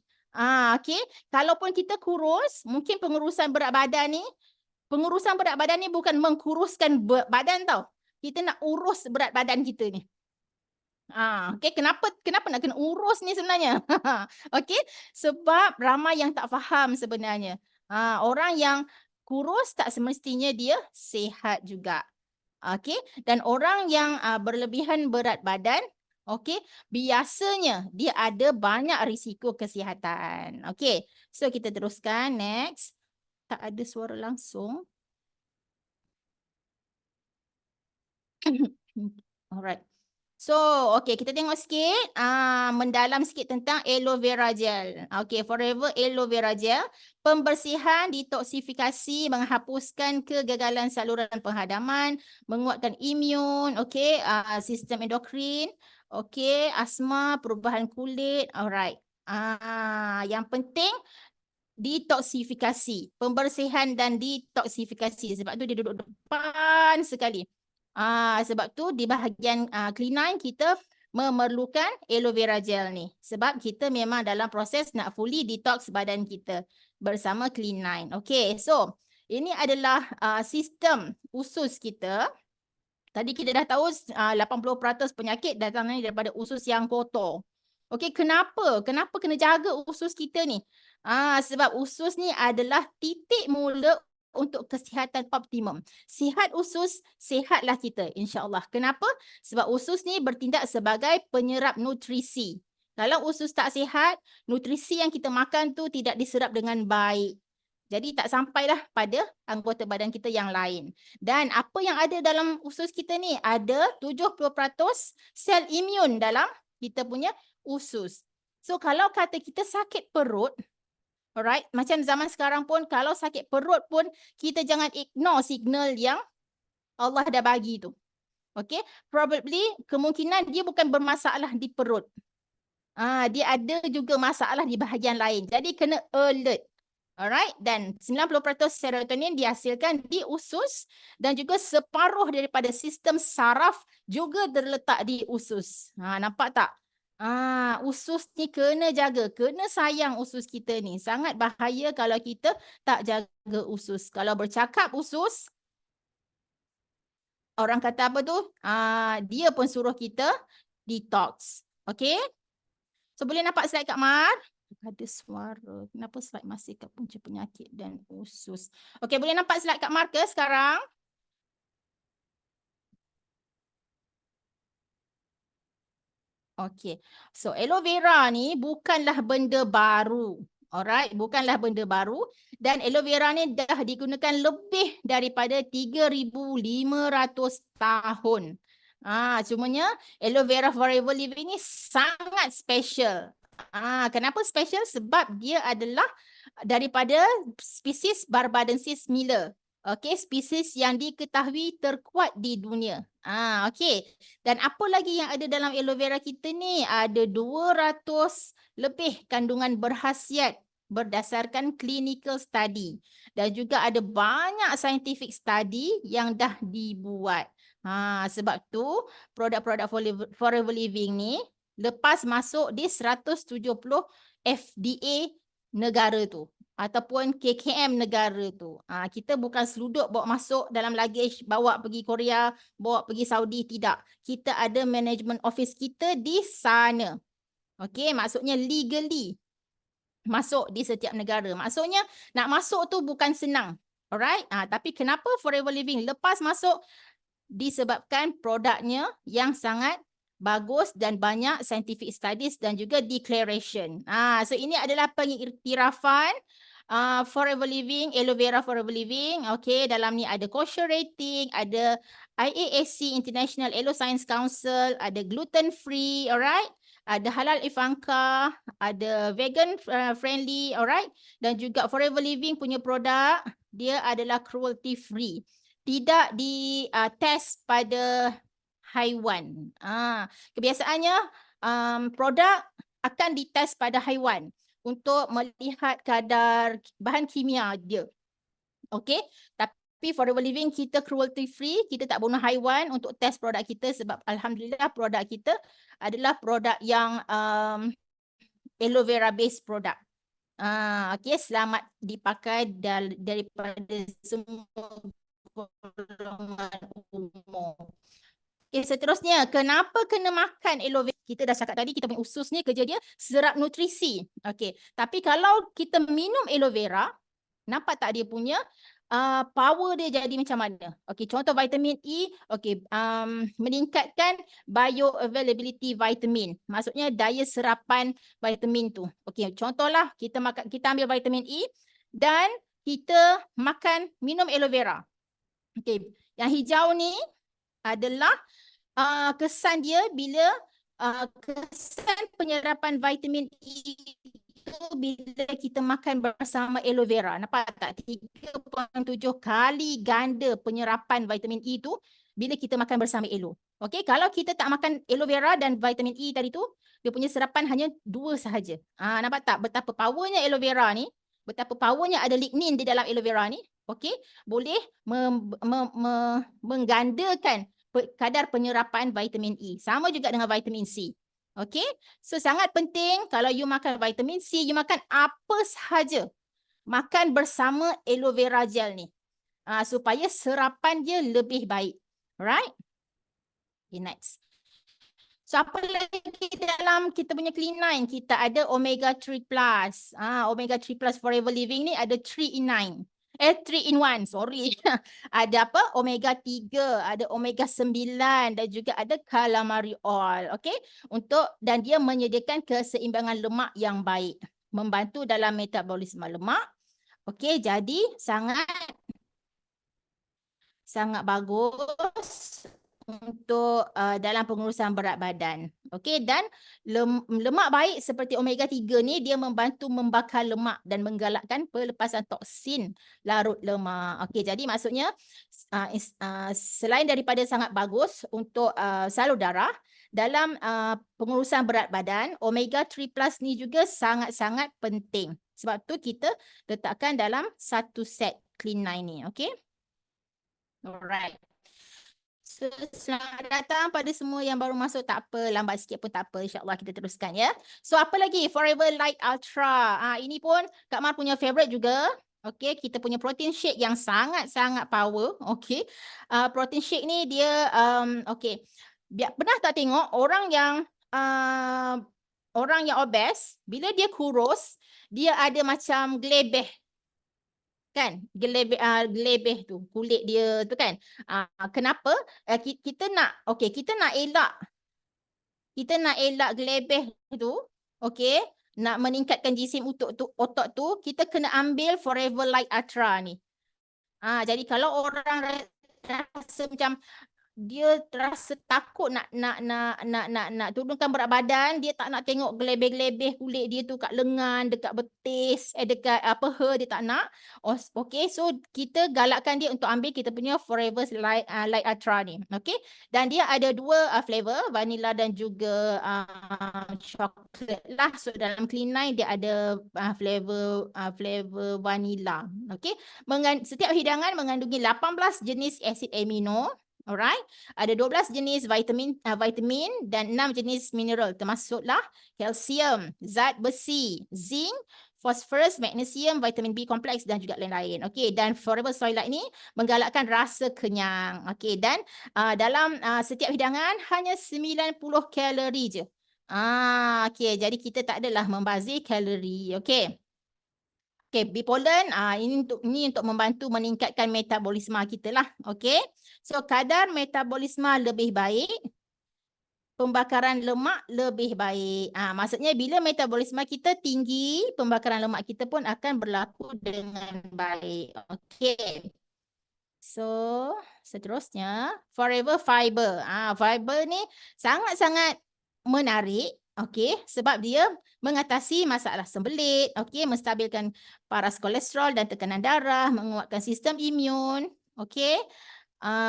Okey, kalaupun kita kurus, mungkin pengurusan berat badan ni bukan mengkuruskan badan tau. Kita nak urus berat badan kita ni. Okey, kenapa nak kena urus ni sebenarnya? Okey, sebab ramai yang tak faham sebenarnya. Orang yang kurus tak semestinya dia sihat juga. Okey, dan orang yang berlebihan berat badan, okey, biasanya dia ada banyak risiko kesihatan. Okey, so kita teruskan next. Tak ada suara langsung. Alright. So, okay, kita tengok sikit, mendalam sikit tentang aloe vera gel. Okay, Forever aloe vera gel, pembersihan, detoksifikasi, menghapuskan kegagalan saluran penghadaman, menguatkan imun, okay, sistem endokrin, okay, asma, perubahan kulit, alright. Yang penting, detoksifikasi, pembersihan dan detoksifikasi. Sebab tu dia duduk depan sekali. Sebab tu di bahagian Clean9 kita memerlukan aloe vera gel ni. Sebab kita memang dalam proses nak fully detox badan kita bersama Clean9. Okay, so ini adalah sistem usus kita. Tadi kita dah tahu 80% penyakit datang daripada usus yang kotor. Okay, kenapa? Kenapa kena jaga usus kita ni? Sebab usus ni adalah titik mula untuk kesihatan optimum. Sihat usus, sihatlah kita insya-Allah. Kenapa? Sebab usus ni bertindak sebagai penyerap nutrisi. Kalau usus tak sihat, nutrisi yang kita makan tu tidak diserap dengan baik. Jadi tak sampailah pada anggota badan kita yang lain. Dan apa yang ada dalam usus kita ni? Ada 70% sel imun dalam kita punya usus. So kalau kata kita sakit perut, alright, macam zaman sekarang pun kalau sakit perut pun kita jangan ignore signal yang Allah dah bagi tu. Okay, probably kemungkinan dia bukan bermasalah di perut. Dia ada juga masalah di bahagian lain. Jadi kena alert. Alright, dan 90% serotonin dihasilkan di usus dan juga separuh daripada sistem saraf juga terletak di usus. Nampak tak? Usus ni kena jaga, kena sayang usus kita ni. Sangat bahaya kalau kita tak jaga usus. Kalau bercakap usus, orang kata apa tu? Dia pun suruh kita detox. Okay? So boleh nampak slide Kak Mar? Ada suara. Kenapa slide masih kat punca penyakit dan usus? Okay, boleh nampak slide Kak Mar ke sekarang? Okay, so aloe vera ni bukanlah benda baru. Alright, bukanlah benda baru. Dan aloe vera ni dah digunakan lebih daripada 3,500 tahun. Cumanya aloe vera Forever Living ni sangat special. Kenapa special? Sebab dia adalah daripada spesies Barbadensis Miller. Okey, spesies yang diketahui terkuat di dunia. Okey. Dan apa lagi yang ada dalam aloe vera kita ni? Ada 200 lebih kandungan berkhasiat berdasarkan clinical study dan juga ada banyak scientific study yang dah dibuat. Sebab tu produk-produk Forever Living ni lepas masuk di 170 FDA negara tu ataupun KKM negara tu. Kita bukan seluduk bawa masuk dalam luggage, bawa pergi Korea, bawa pergi Saudi, tidak. Kita ada management office kita di sana. Okey, maksudnya legally masuk di setiap negara. Maksudnya nak masuk tu bukan senang. Alright? Tapi kenapa Forever Living lepas masuk? Disebabkan produknya yang sangat bagus dan banyak scientific studies dan juga declaration. So ini adalah pengiktirafan Forever Living, Aloe Vera Forever Living. Okay, dalam ni ada kosher rating, ada IASC International Aloe Science Council, ada gluten free, alright? Ada halal Ivanka, ada vegan friendly, alright? Dan juga Forever Living punya produk, dia adalah cruelty free. Tidak di test pada haiwan. Kebiasaannya produk akan dites pada haiwan untuk melihat kadar bahan kimia dia. Okey, tapi Forever Living kita cruelty free, kita tak bunuh haiwan untuk test produk kita sebab alhamdulillah produk kita adalah produk yang aloe vera based produk. Okey, selamat dipakai daripada semua golongan umur. Okay, seterusnya, kenapa kena makan aloe vera? Kita dah cakap tadi, kita punya usus ni kerja dia serap nutrisi. Okay, tapi kalau kita minum aloe vera, nampak tak dia punya power dia jadi macam mana? Okay, contoh vitamin E, okay, meningkatkan bioavailability vitamin. Maksudnya daya serapan vitamin tu. Okay, contohlah kita ambil vitamin E dan kita minum aloe vera. Okay, yang hijau ni adalah kesan dia bila kesan penyerapan vitamin E itu bila kita makan bersama aloe vera. Nampak tak? 3.7 kali ganda penyerapan vitamin E itu bila kita makan bersama aloe. Okey, kalau kita tak makan aloe vera dan vitamin E tadi tu, dia punya serapan hanya 2 sahaja. Nampak tak betapa powernya aloe vera ni? Betapa powernya ada lignin di dalam aloe vera ni? Okey, boleh menggandakan kadar penyerapan vitamin E. Sama juga dengan vitamin C. Okey, so sangat penting kalau you makan vitamin C, you makan apa sahaja. Makan bersama aloe vera gel ni. Supaya serapan dia lebih baik. Alright? Okay, next. So apa lagi dalam kita punya Clean9? Kita ada Omega 3 Plus. Omega 3 Plus Forever Living ni ada 3 in 9. 3 in 1, sorry. Ada apa? Omega 3, ada Omega 9 dan juga ada calamari oil. Okay? Dan dia menyediakan keseimbangan lemak yang baik. Membantu dalam metabolisme lemak. Okay, jadi sangat bagus untuk dalam pengurusan berat badan. Okey, dan lemak baik seperti omega 3 ni dia membantu membakar lemak dan menggalakkan pelepasan toksin larut lemak. Okey, jadi maksudnya selain daripada sangat bagus untuk salur darah dalam pengurusan berat badan, omega 3 plus ni juga sangat-sangat penting. Sebab tu kita letakkan dalam satu set Clean9 ni, okey? Alright. So, selamat datang pada semua yang baru masuk. Tak apa, lambat sikit pun tak apa. InsyaAllah kita teruskan ya. So, apa lagi? Forever Light Ultra. Ini pun Kak Mar punya favorite juga. Okay, kita punya protein shake yang sangat-sangat power. Okay, protein shake ni dia, okay. Pernah tak tengok orang yang obes, bila dia kurus, dia ada macam gelebeh. Kan, gelebeh tu, kulit dia tu kan. Kenapa? Kita nak elak gelebeh tu, okey, nak meningkatkan jisim otot tu, kita kena ambil Forever Light Ultra ni. Jadi kalau orang rasa macam dia terasa takut nak turunkan berat badan, dia tak nak tengok gelebih-gelebih kulit dia tu kat lengan, dekat betis, dekat paha, dia tak nak. Okey, so kita galakkan dia untuk ambil kita punya Forever Light Ultra ni. Okey, dan dia ada dua flavor, vanilla dan juga coklat lah. So dalam Clean 9 dia ada flavor vanilla. Okey, setiap hidangan mengandungi 18 jenis asid amino. Alright, ada 12 jenis vitamin dan 6 jenis mineral, termasuklah kalsium, zat besi, zinc, phosphorus, magnesium, vitamin B kompleks dan juga lain-lain. Okey, dan Forever Soy Light ni menggalakkan rasa kenyang. Okey, dan dalam setiap hidangan hanya 90 kalori je. Okey, jadi kita tak adalah membazir kalori. Okey. Okay, bee pollen ini untuk membantu meningkatkan metabolisme kita lah. Okay, so kadar metabolisme lebih baik, pembakaran lemak lebih baik. Maksudnya bila metabolisme kita tinggi, pembakaran lemak kita pun akan berlaku dengan baik. Okay, so seterusnya Forever Fiber. Fiber ni sangat-sangat menarik. Okey, sebab dia mengatasi masalah sembelit, okey, menstabilkan paras kolesterol dan tekanan darah, menguatkan sistem imun, okey,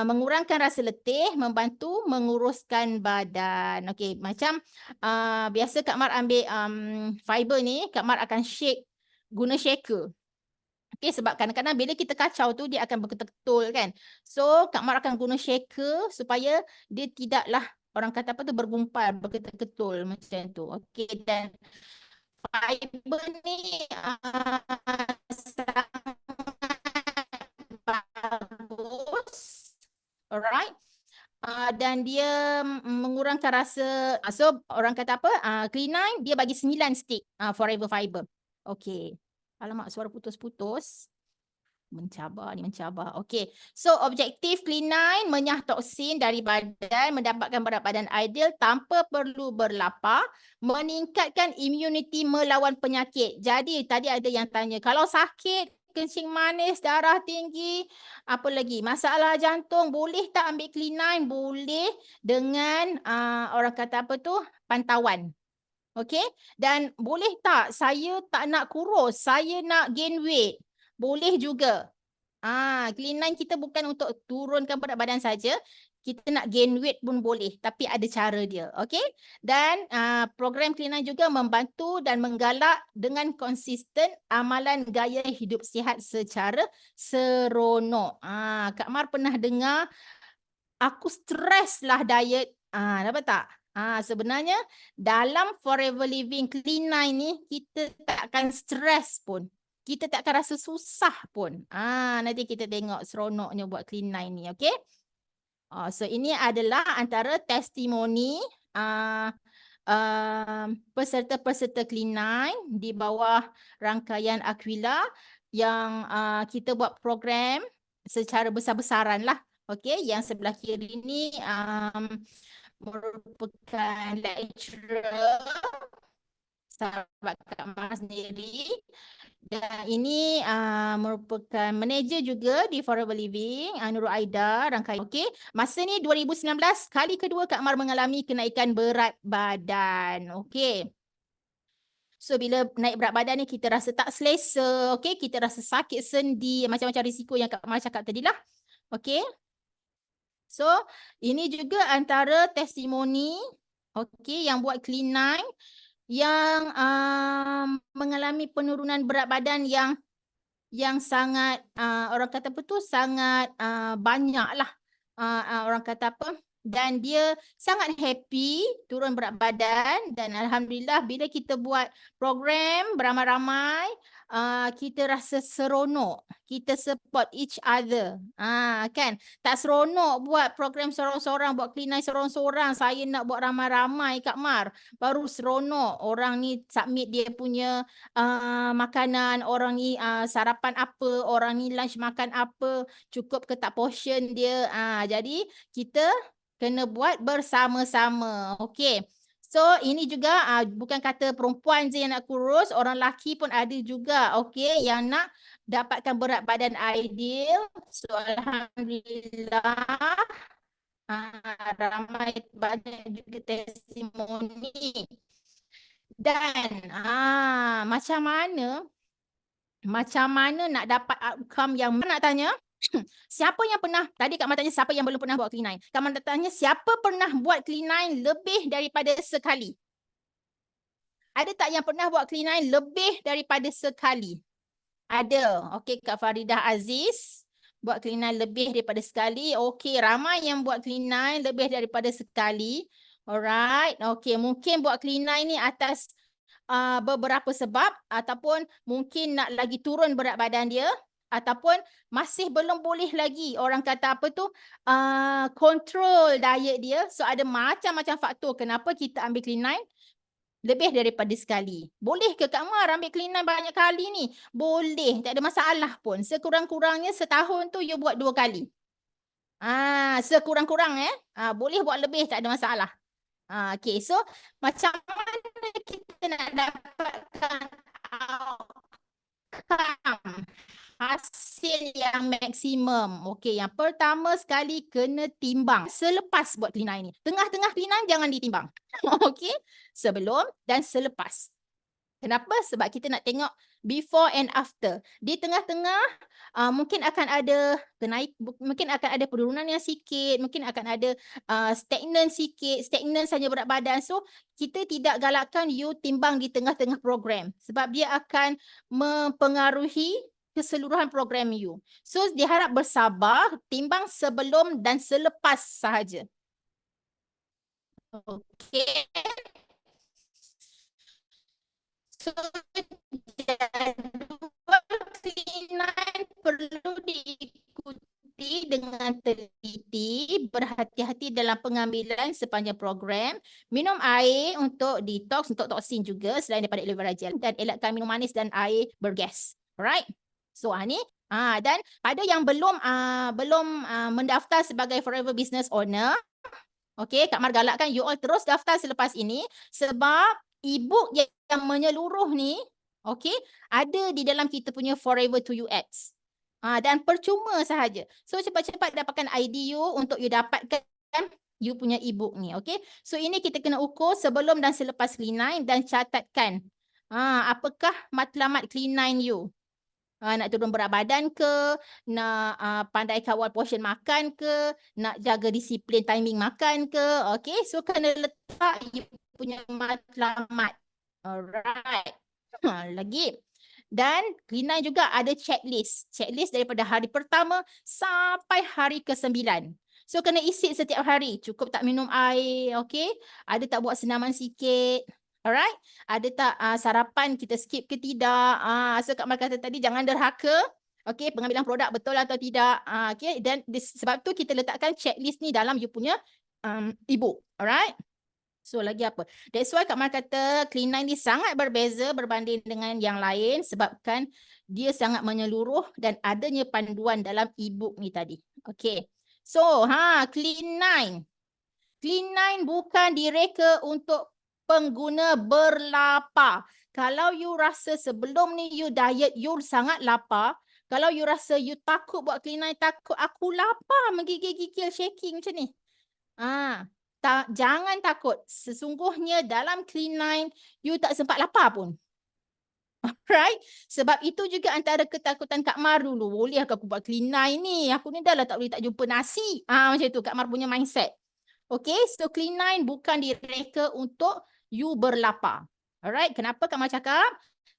mengurangkan rasa letih, membantu menguruskan badan. Okey, macam biasa Kak Mar ambil fiber ni, Kak Mar akan shake guna shaker. Okey, sebab kadang-kadang bila kita kacau tu dia akan berketul-ketul kan. So, Kak Mar akan guna shaker supaya dia tidaklah orang kata apa tu bergumpal, berketul-ketul macam tu. Okey, dan fiber ni sangat bagus. Alright. Dan dia mengurangkan rasa, so orang kata apa, Clean 9 dia bagi 9 stick Forever Fiber. Okey. Alamak, suara putus-putus. Mencabar ni, mencabar. Okey. So, objektif Clean 9 menyah toksin dari badan, mendapatkan berat badan ideal tanpa perlu berlapar, meningkatkan immuniti melawan penyakit. Jadi, tadi ada yang tanya, kalau sakit, kencing manis, darah tinggi, apa lagi? Masalah jantung, boleh tak ambil Clean 9? Boleh dengan orang kata apa tu? Pantauan. Okey? Dan boleh tak saya tak nak kurus, saya nak gain weight? Boleh juga. Clean 9 kita bukan untuk turunkan berat badan saja. Kita nak gain weight pun boleh, tapi ada cara dia. Okey? Dan program Clean 9 juga membantu dan menggalak dengan konsisten amalan gaya hidup sihat secara seronok. Kak Mar pernah dengar aku stres lah diet. Dapat tak? Sebenarnya dalam Forever Living Clean 9 ni kita tak akan stres pun. Kita tak akan rasa susah pun. Nanti kita tengok seronoknya buat Clean 9 ni, okey? So ini adalah antara testimoni peserta-peserta Clean 9 di bawah rangkaian Aquila yang kita buat program secara besar-besaran lah. Okey, yang sebelah kiri ni merupakan lecturer sahabat Kak Mar sendiri. Dan ini merupakan manager juga di Forever Living, Nurul Aida rangkaian. Okey, masa ni 2019 kali kedua Kak Mar mengalami kenaikan berat badan. Okey. So bila naik berat badan ni kita rasa tak selesa, okey, kita rasa sakit sendi, macam-macam risiko yang Kak Mar cakap tadi lah. Okey. So ini juga antara testimoni okey yang buat Clean 9 yang mengalami penurunan berat badan yang sangat orang kata apa tu sangat banyak lah orang kata apa, dan dia sangat happy turun berat badan. Dan alhamdulillah bila kita buat program beramai-ramai kita rasa seronok, kita support each other. Kan tak seronok buat program seorang-seorang, buat Clean 9 seorang-seorang. Saya nak buat ramai-ramai Kak Mar, baru seronok. Orang ni submit dia punya makanan, orang ni sarapan apa, orang ni lunch makan apa, cukup ke tak portion dia. Jadi kita kena buat bersama-sama. Okey. So ini juga bukan kata perempuan je yang nak kurus, orang lelaki pun ada juga, okey, yang nak dapatkan berat badan ideal. So alhamdulillah Ramai banyak juga testimoni. Dan macam mana nak dapat outcome yang nak tanya? Siapa yang pernah, tadi Kak Mar tanya siapa yang belum pernah buat clean eye. Kak Mar nak tanya siapa pernah buat clean eye lebih daripada sekali? Ada tak yang pernah buat clean eye lebih daripada sekali? Ada. Okey, Kak Faridah Aziz buat clean eye lebih daripada sekali. Okey, ramai yang buat clean eye lebih daripada sekali. Alright. Okey, mungkin buat clean eye ni atas beberapa sebab ataupun mungkin nak lagi turun berat badan dia ataupun masih belum boleh lagi orang kata apa tu control diet dia. So ada macam-macam faktor kenapa kita ambil clean eye lebih daripada sekali. Boleh ke Kak Mar ambil clean eye banyak kali ni? Boleh, tak ada masalah pun. Sekurang-kurangnya setahun tu you buat 2 kali. Sekurang-kurang boleh buat lebih, tak ada masalah. Okay, so macam mana kita nak dapatkan outcome, hasil yang maksimum? Okey, yang pertama sekali kena timbang selepas buat clean eye ni. Tengah-tengah clean eye jangan ditimbang. Okey, sebelum dan selepas. Kenapa? Sebab kita nak tengok before and after. Di tengah-tengah mungkin akan ada mungkin akan ada penurunan yang sikit, mungkin akan ada stagnan sikit, stagnan saja berat badan. So kita tidak galakkan you timbang di tengah-tengah program sebab dia akan mempengaruhi keseluruhan program you. So diharap bersabar, timbang sebelum dan selepas sahaja. Okey. So, jadual clean eye perlu diikuti dengan teliti, berhati-hati dalam pengambilan sepanjang program, minum air untuk detox, untuk toksin juga selain daripada aloe vera gel dan elakkan minum manis dan air bergas. Alright? So, ni dan pada yang belum mendaftar sebagai Forever Business Owner, okey, Kak Mar galakkan you all terus daftar selepas ini sebab e-book yang menyeluruh ni, okey, ada di dalam kita punya Forever to You apps. Dan percuma sahaja. So cepat-cepat dapatkan ID you untuk you dapatkan you punya e-book ni, okey. So ini kita kena ukur sebelum dan selepas clean eye dan catatkan apakah matlamat clean eye you. Nak turun berat badan ke, nak pandai kawal portion makan ke, nak jaga disiplin timing makan ke. Okay, so kena letak you punya matlamat. Alright. Lagi. Dan clean eye juga ada checklist. Checklist daripada hari pertama sampai hari ke-9. So kena isi setiap hari. Cukup tak minum air, okay? Ada tak buat senaman sikit? Alright? Ada tak sarapan kita skip ke tidak? So Kak Mar kata tadi jangan derhaka. Okay, pengambilan produk betul atau tidak. Okay, dan sebab tu kita letakkan checklist ni dalam you punya e-book. Alright? So lagi apa? That's why Kak Mar kata clean eye ni sangat berbeza berbanding dengan yang lain sebabkan dia sangat menyeluruh dan adanya panduan dalam e-book ni tadi. Okay. So, clean eye. Clean eye bukan direka untuk pengguna berlapar. Kalau you rasa sebelum ni you diet, you sangat lapar. Kalau you rasa you takut buat clean eye, takut aku lapar, menggigil-gigil, shaking macam ni. Jangan takut. Sesungguhnya dalam clean eye, you tak sempat lapar pun. Alright? Sebab itu juga antara ketakutan Kak Mar dulu. Boleh aku buat clean eye ni? Aku ni dah lah tak boleh tak jumpa nasi. Macam tu Kak Mar punya mindset. Okay, so clean eye bukan direka untuk you berlapar. Alright, kenapa Kak Mar cakap?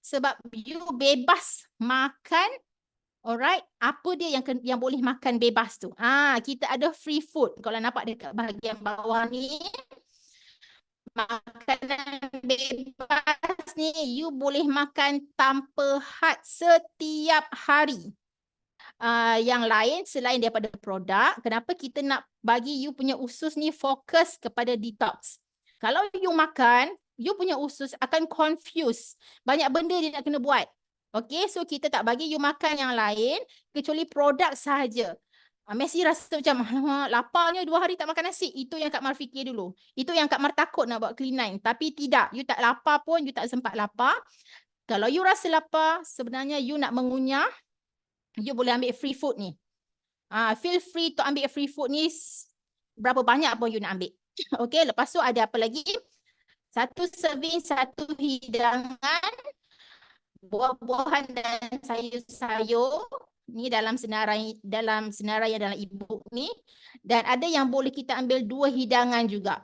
Sebab you bebas makan. Alright, apa dia yang boleh makan bebas tu? Kita ada free food. Kalau nampak dekat bahagian bawah ni, makanan bebas ni you boleh makan tanpa had setiap hari. Yang lain selain daripada produk, kenapa kita nak bagi you punya usus ni fokus kepada detox? Kalau you makan, you punya usus akan confuse. Banyak benda dia nak kena buat. Okay, so kita tak bagi you makan yang lain kecuali produk sahaja. Messi rasa macam laparnya 2 hari tak makan nasi. Itu yang Kak Mar fikir dulu. Itu yang Kak Mar takut nak buat clean eye. Tapi tidak, you tak lapar pun, you tak sempat lapar. Kalau you rasa lapar, sebenarnya you nak mengunyah, you boleh ambil free food ni. Feel free to ambil free food ni berapa banyak pun you nak ambil. Okey, lepas tu ada apa lagi? 1 serving 1 hidangan buah-buahan dan sayur-sayur ni dalam senarai dalam e-book ni, dan ada yang boleh kita ambil 2 hidangan juga.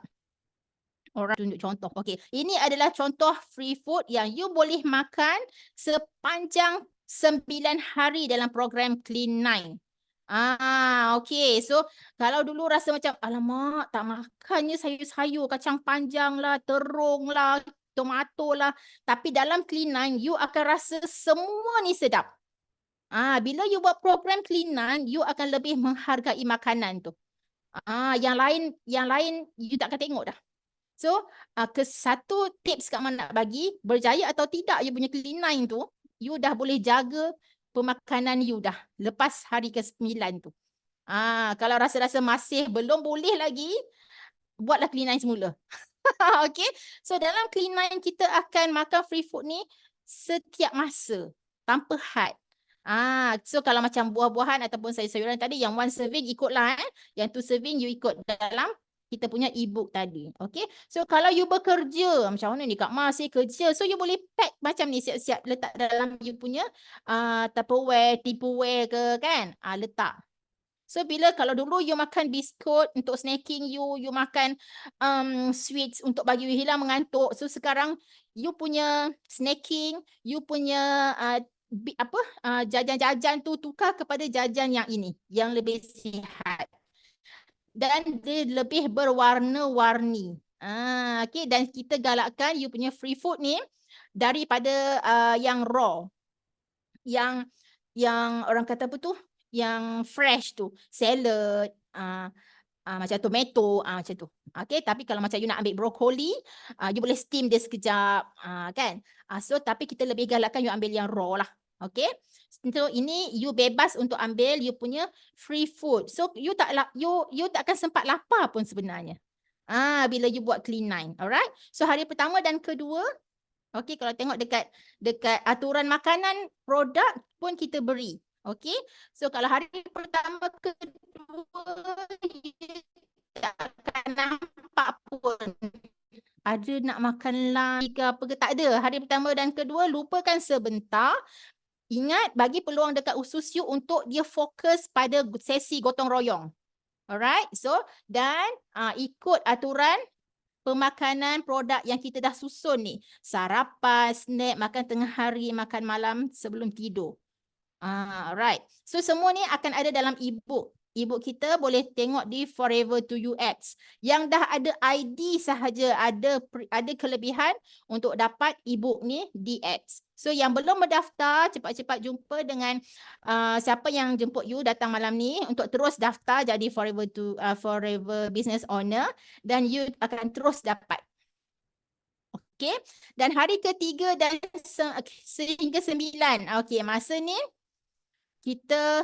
Orang tunjuk contoh. Okey, ini adalah contoh free food yang you boleh makan sepanjang 9 hari dalam program Clean 9. Okey. So, kalau dulu rasa macam, alamak, tak makannya sayur-sayur, kacang panjang lah, terung lah, tomato lah. Tapi dalam Clean 9, you akan rasa semua ni sedap. Bila you buat program Clean 9, you akan lebih menghargai makanan tu. Yang lain you tak akan tengok dah. So, satu tips Kak Man nak bagi, berjaya atau tidak you punya Clean 9 tu, you dah boleh jaga pemakanan you dah lepas hari ke-9 tu. Kalau rasa-rasa masih belum boleh lagi, buatlah Clean 9 semula. Okay, so dalam Clean 9 kita akan makan free food ni setiap masa, tanpa had. So kalau macam buah-buahan ataupun sayur-sayuran tadi, yang 1 serving ikutlah yang 2 serving you ikut dalam kita punya e-book tadi. Okay, so kalau you bekerja, macam mana ni Kak masih kerja, so you boleh pack macam ni, siap-siap letak dalam you punya Tupperware, Tupperware ke kan, letak. So kalau dulu you makan biskut untuk snacking you makan sweets untuk bagi you hilang mengantuk. So sekarang you punya snacking, you punya jajan-jajan tu tukar kepada jajan yang ini, yang lebih sihat. Dan dia lebih berwarna-warni. Okay, dan kita galakkan you punya free food ni daripada yang raw. Yang orang kata apa tu? Yang fresh tu. Salad, macam tomato, macam tu. Okay, tapi kalau macam you nak ambil brokoli, you boleh steam dia sekejap, kan? So, tapi kita lebih galakkan you ambil yang raw lah. Okay, so ini you bebas untuk ambil you punya free food. So, you tak akan sempat lapar pun sebenarnya. Bila you buat Clean 9, alright? So, hari pertama dan kedua, okay, kalau tengok dekat aturan makanan produk pun kita beri. Okay, so kalau hari pertama kedua you tak akan nampak pun ada nak makan lagi ke apa ke, tak ada. Hari pertama dan kedua lupakan sebentar. Ingat, bagi peluang dekat usus you untuk dia fokus pada sesi gotong royong. Alright, so dan ikut aturan pemakanan produk yang kita dah susun ni. Sarapan, snack, makan tengah hari, makan malam sebelum tidur. Alright. So semua ni akan ada dalam e-book. E-book kita boleh tengok di Forever to You apps. Yang dah ada ID sahaja ada kelebihan untuk dapat e-book ni di apps. So yang belum berdaftar, cepat-cepat jumpa dengan siapa yang jemput you datang malam ni untuk terus daftar jadi Forever Business Owner, dan you akan terus dapat. Okay. Dan hari ketiga dan sehingga 9. Okay, masa ni kita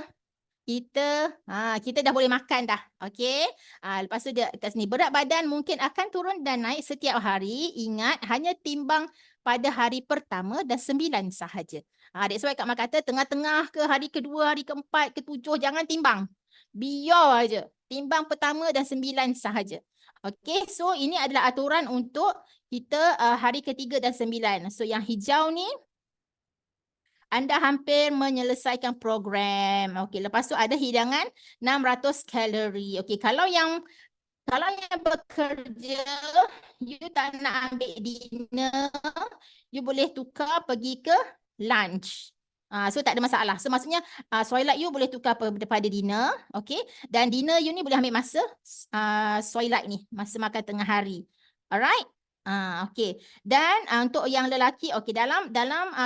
dah boleh makan dah. Okey. Lepas tu dia kat sini, berat badan mungkin akan turun dan naik setiap hari. Ingat, hanya timbang pada hari pertama dan 9 sahaja. That's why Kak Mak kata tengah-tengah ke, hari kedua, hari keempat, ketujuh, jangan timbang. Biar aja. Timbang pertama dan 9 sahaja. Okey, so ini adalah aturan untuk kita hari ketiga dan 9. So yang hijau ni, anda hampir menyelesaikan program. Okey, lepas tu ada hidangan 600 kalori. Okey, kalau yang bekerja, you tak nak ambil dinner, you boleh tukar pergi ke lunch. So tak ada masalah. So maksudnya solat you boleh tukar pada dinner, okey? Dan dinner you ni boleh ambil masa solat ni, masa makan tengah hari. Alright? Okey. Dan untuk yang lelaki, okey, dalam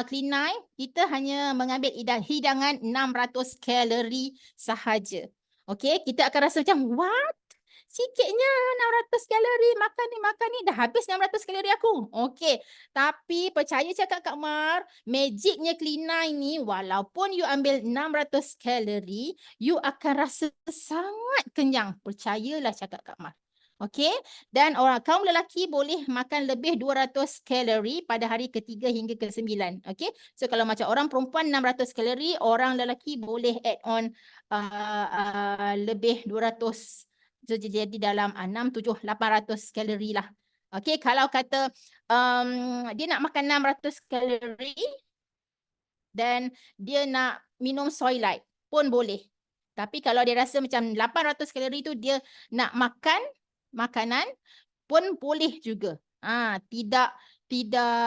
Clean 9 kita hanya mengambil hidangan 600 kalori sahaja. Okey, kita akan rasa macam what? Sikitnya 600 kalori, makan ni dah habis 600 kalori aku. Okey, tapi percaya cakap Kak Mar, magicnya Clean 9 ni, walaupun you ambil 600 kalori, you akan rasa sangat kenyang. Percayalah cakap Kak Mar. Okey, dan kaum lelaki boleh makan lebih 200 kalori pada hari ketiga hingga ke-9. Okey, so kalau macam orang perempuan 600 kalori, orang lelaki boleh add on lebih 200 So, jadi dalam 6, 7, 800 kalori lah. Okay, kalau kata dia nak makan 600 kalori dan dia nak minum soy light pun boleh. Tapi kalau dia rasa macam 800 kalori tu dia nak makan makanan pun boleh juga. Tidak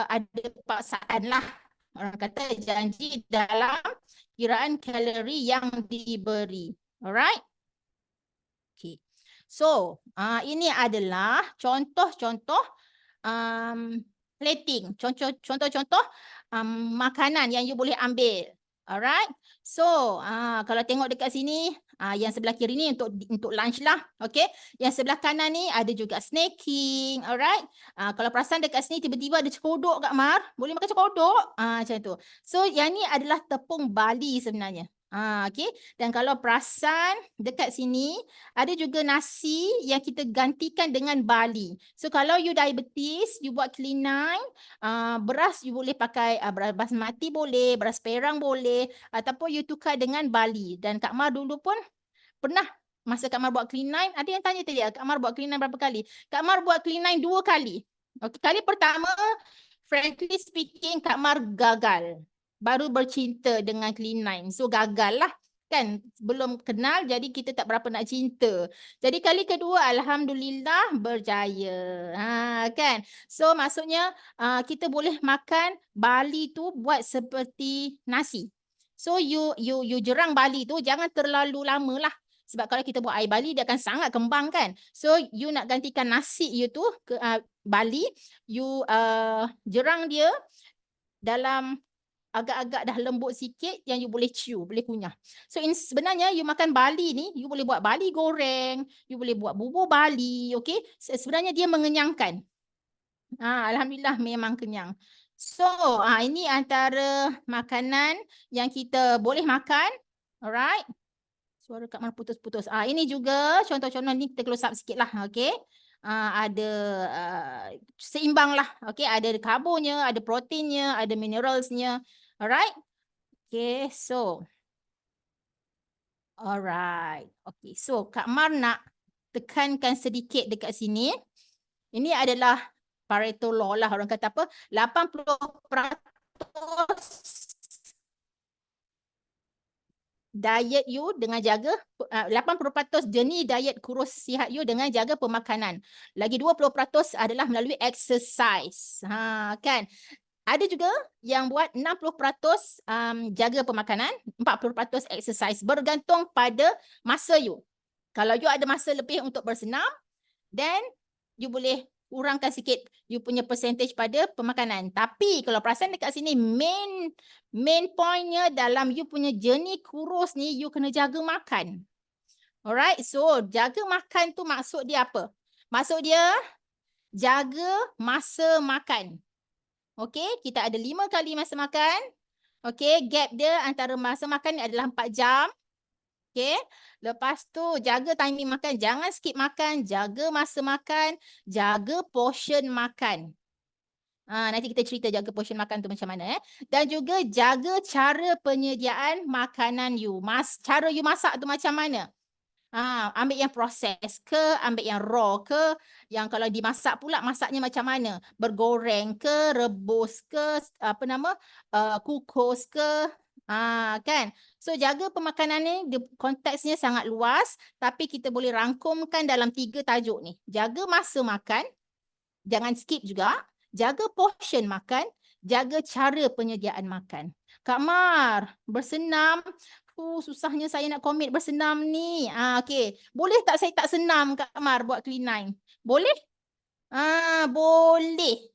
ada paksaan lah. Orang kata janji dalam kiraan kalori yang diberi. Alright? Okay. So, ini adalah contoh-contoh plating. Contoh-contoh makanan yang you boleh ambil. Alright. So, kalau tengok dekat sini, yang sebelah kiri ni untuk lunch lah. Okay. Yang sebelah kanan ni ada juga snacking. Alright. Kalau perasan dekat sini tiba-tiba ada cekodok Kak Mar. Boleh makan cekodok. Macam tu. So, yang ni adalah tepung Bali sebenarnya. Okay. Dan kalau perasan dekat sini ada juga nasi yang kita gantikan dengan barley. So kalau you diabetes, you buat clean nine, beras you boleh pakai beras basmati boleh, beras perang boleh, ataupun you tukar dengan barley. Dan Kak Mar dulu pun pernah masa Kak Mar buat clean nine, ada yang tanya tadi, Kak Mar buat clean nine berapa kali? Kak Mar buat clean nine 2 kali. Okay, kali pertama, frankly speaking, Kak Mar gagal. Baru bercinta dengan clean nine. So gagal lah. Kan belum kenal jadi kita tak berapa nak cinta. Jadi kali kedua alhamdulillah berjaya. Kan. So maksudnya kita boleh makan barley tu buat seperti nasi. So you jerang barley tu jangan terlalu lama lah. Sebab kalau kita buat air barley dia akan sangat kembang kan. So you nak gantikan nasi you tu ke barley, you jerang dia dalam agak-agak dah lembut sikit yang you boleh chew, boleh kunyah. So sebenarnya you makan barley ni, you boleh buat barley goreng, you boleh buat bubur barley, okay? Sebenarnya dia mengenyangkan. Alhamdulillah memang kenyang. So, ini antara makanan yang kita boleh makan. Alright. Suara Kak Mar putus-putus. Ini juga contoh-contoh ni kita close up sikit lah, okay? Ada seimbang lah, okay? Ada karbonya, ada proteinnya, ada mineralsnya. Alright? Okay, so. Alright. Okay, so Kak Mar nak tekankan sedikit dekat sini. Ini adalah Pareto law lah. Orang kata apa? 80% diet you dengan jaga 80% jenis diet kurus sihat you dengan jaga pemakanan. Lagi 20% adalah melalui exercise. Kan? Ada juga yang buat 60% jaga pemakanan, 40% exercise. Bergantung pada masa you. Kalau you ada masa lebih untuk bersenam, then you boleh kurangkan sikit you punya percentage pada pemakanan. Tapi kalau perasan dekat sini, main pointnya dalam you punya journey kurus ni, you kena jaga makan. Alright, so jaga makan tu maksud dia apa? Maksud dia jaga masa makan. Okay, kita ada 5 kali masa makan. Okay, gap dia antara masa makan ni adalah 4 jam. Okay, lepas tu jaga timing makan. Jangan skip makan, jaga masa makan, jaga portion makan. Nanti kita cerita jaga portion makan tu macam mana. Dan juga jaga cara penyediaan makanan you. Cara you masak tu macam mana. Ambil yang proses ke, ambil yang raw ke, yang kalau dimasak pula masaknya macam mana, bergoreng ke, rebus ke, kukus ke, kan. So jaga pemakanan ni konteksnya sangat luas, tapi kita boleh rangkumkan dalam 3 tajuk ni. Jaga masa makan, jangan skip juga, jaga portion makan, jaga cara penyediaan makan. Kak Mar, bersenam, susahnya saya nak commit bersenam ni. Okay. Boleh tak saya tak senam Kak Mar buat clean nine? Boleh? Boleh.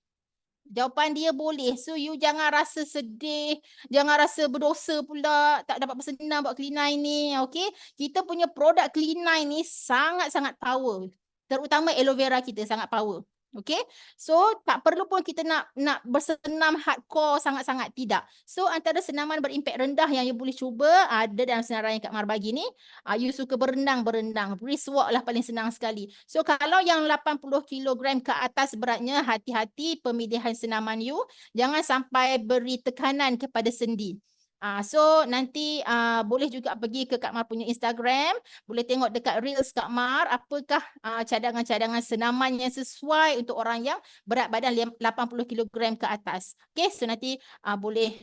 Jawapan dia boleh. So you jangan rasa sedih, jangan rasa berdosa pula tak dapat bersenam buat clean nine ni. Okay. Kita punya produk clean nine ni sangat-sangat power. Terutama aloe vera kita sangat power. Okay, so tak perlu pun kita nak bersenam hardcore sangat-sangat, tidak. So antara senaman berimpak rendah yang you boleh cuba ada dalam senaran yang Kak Mar bagi ni. You suka berenang, brisk walk lah paling senang sekali. So kalau yang 80 kg ke atas beratnya, hati-hati pemilihan senaman you. Jangan sampai beri tekanan kepada sendi. So nanti boleh juga pergi ke Kak Mar punya Instagram, boleh tengok dekat Reels Kak Mar apakah cadangan-cadangan senaman yang sesuai untuk orang yang berat badan 80 kilogram ke atas. Okay, so nanti boleh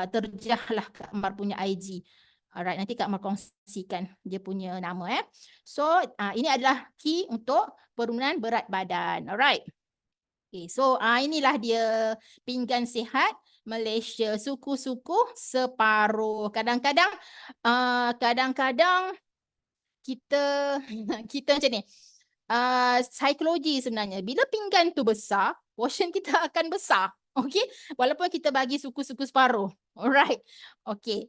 terjahlah Kak Mar punya IG. Alright, nanti Kak Mar kongsikan dia punya nama. So ini adalah key untuk penurunan berat badan. Alright. Okay, so inilah dia pinggan sihat Malaysia, suku-suku separuh. Kadang-kadang kita kita macam ni. Psikologi sebenarnya. Bila pinggan tu besar, portion kita akan besar. Okay? Walaupun kita bagi suku-suku separuh. Alright. Okay.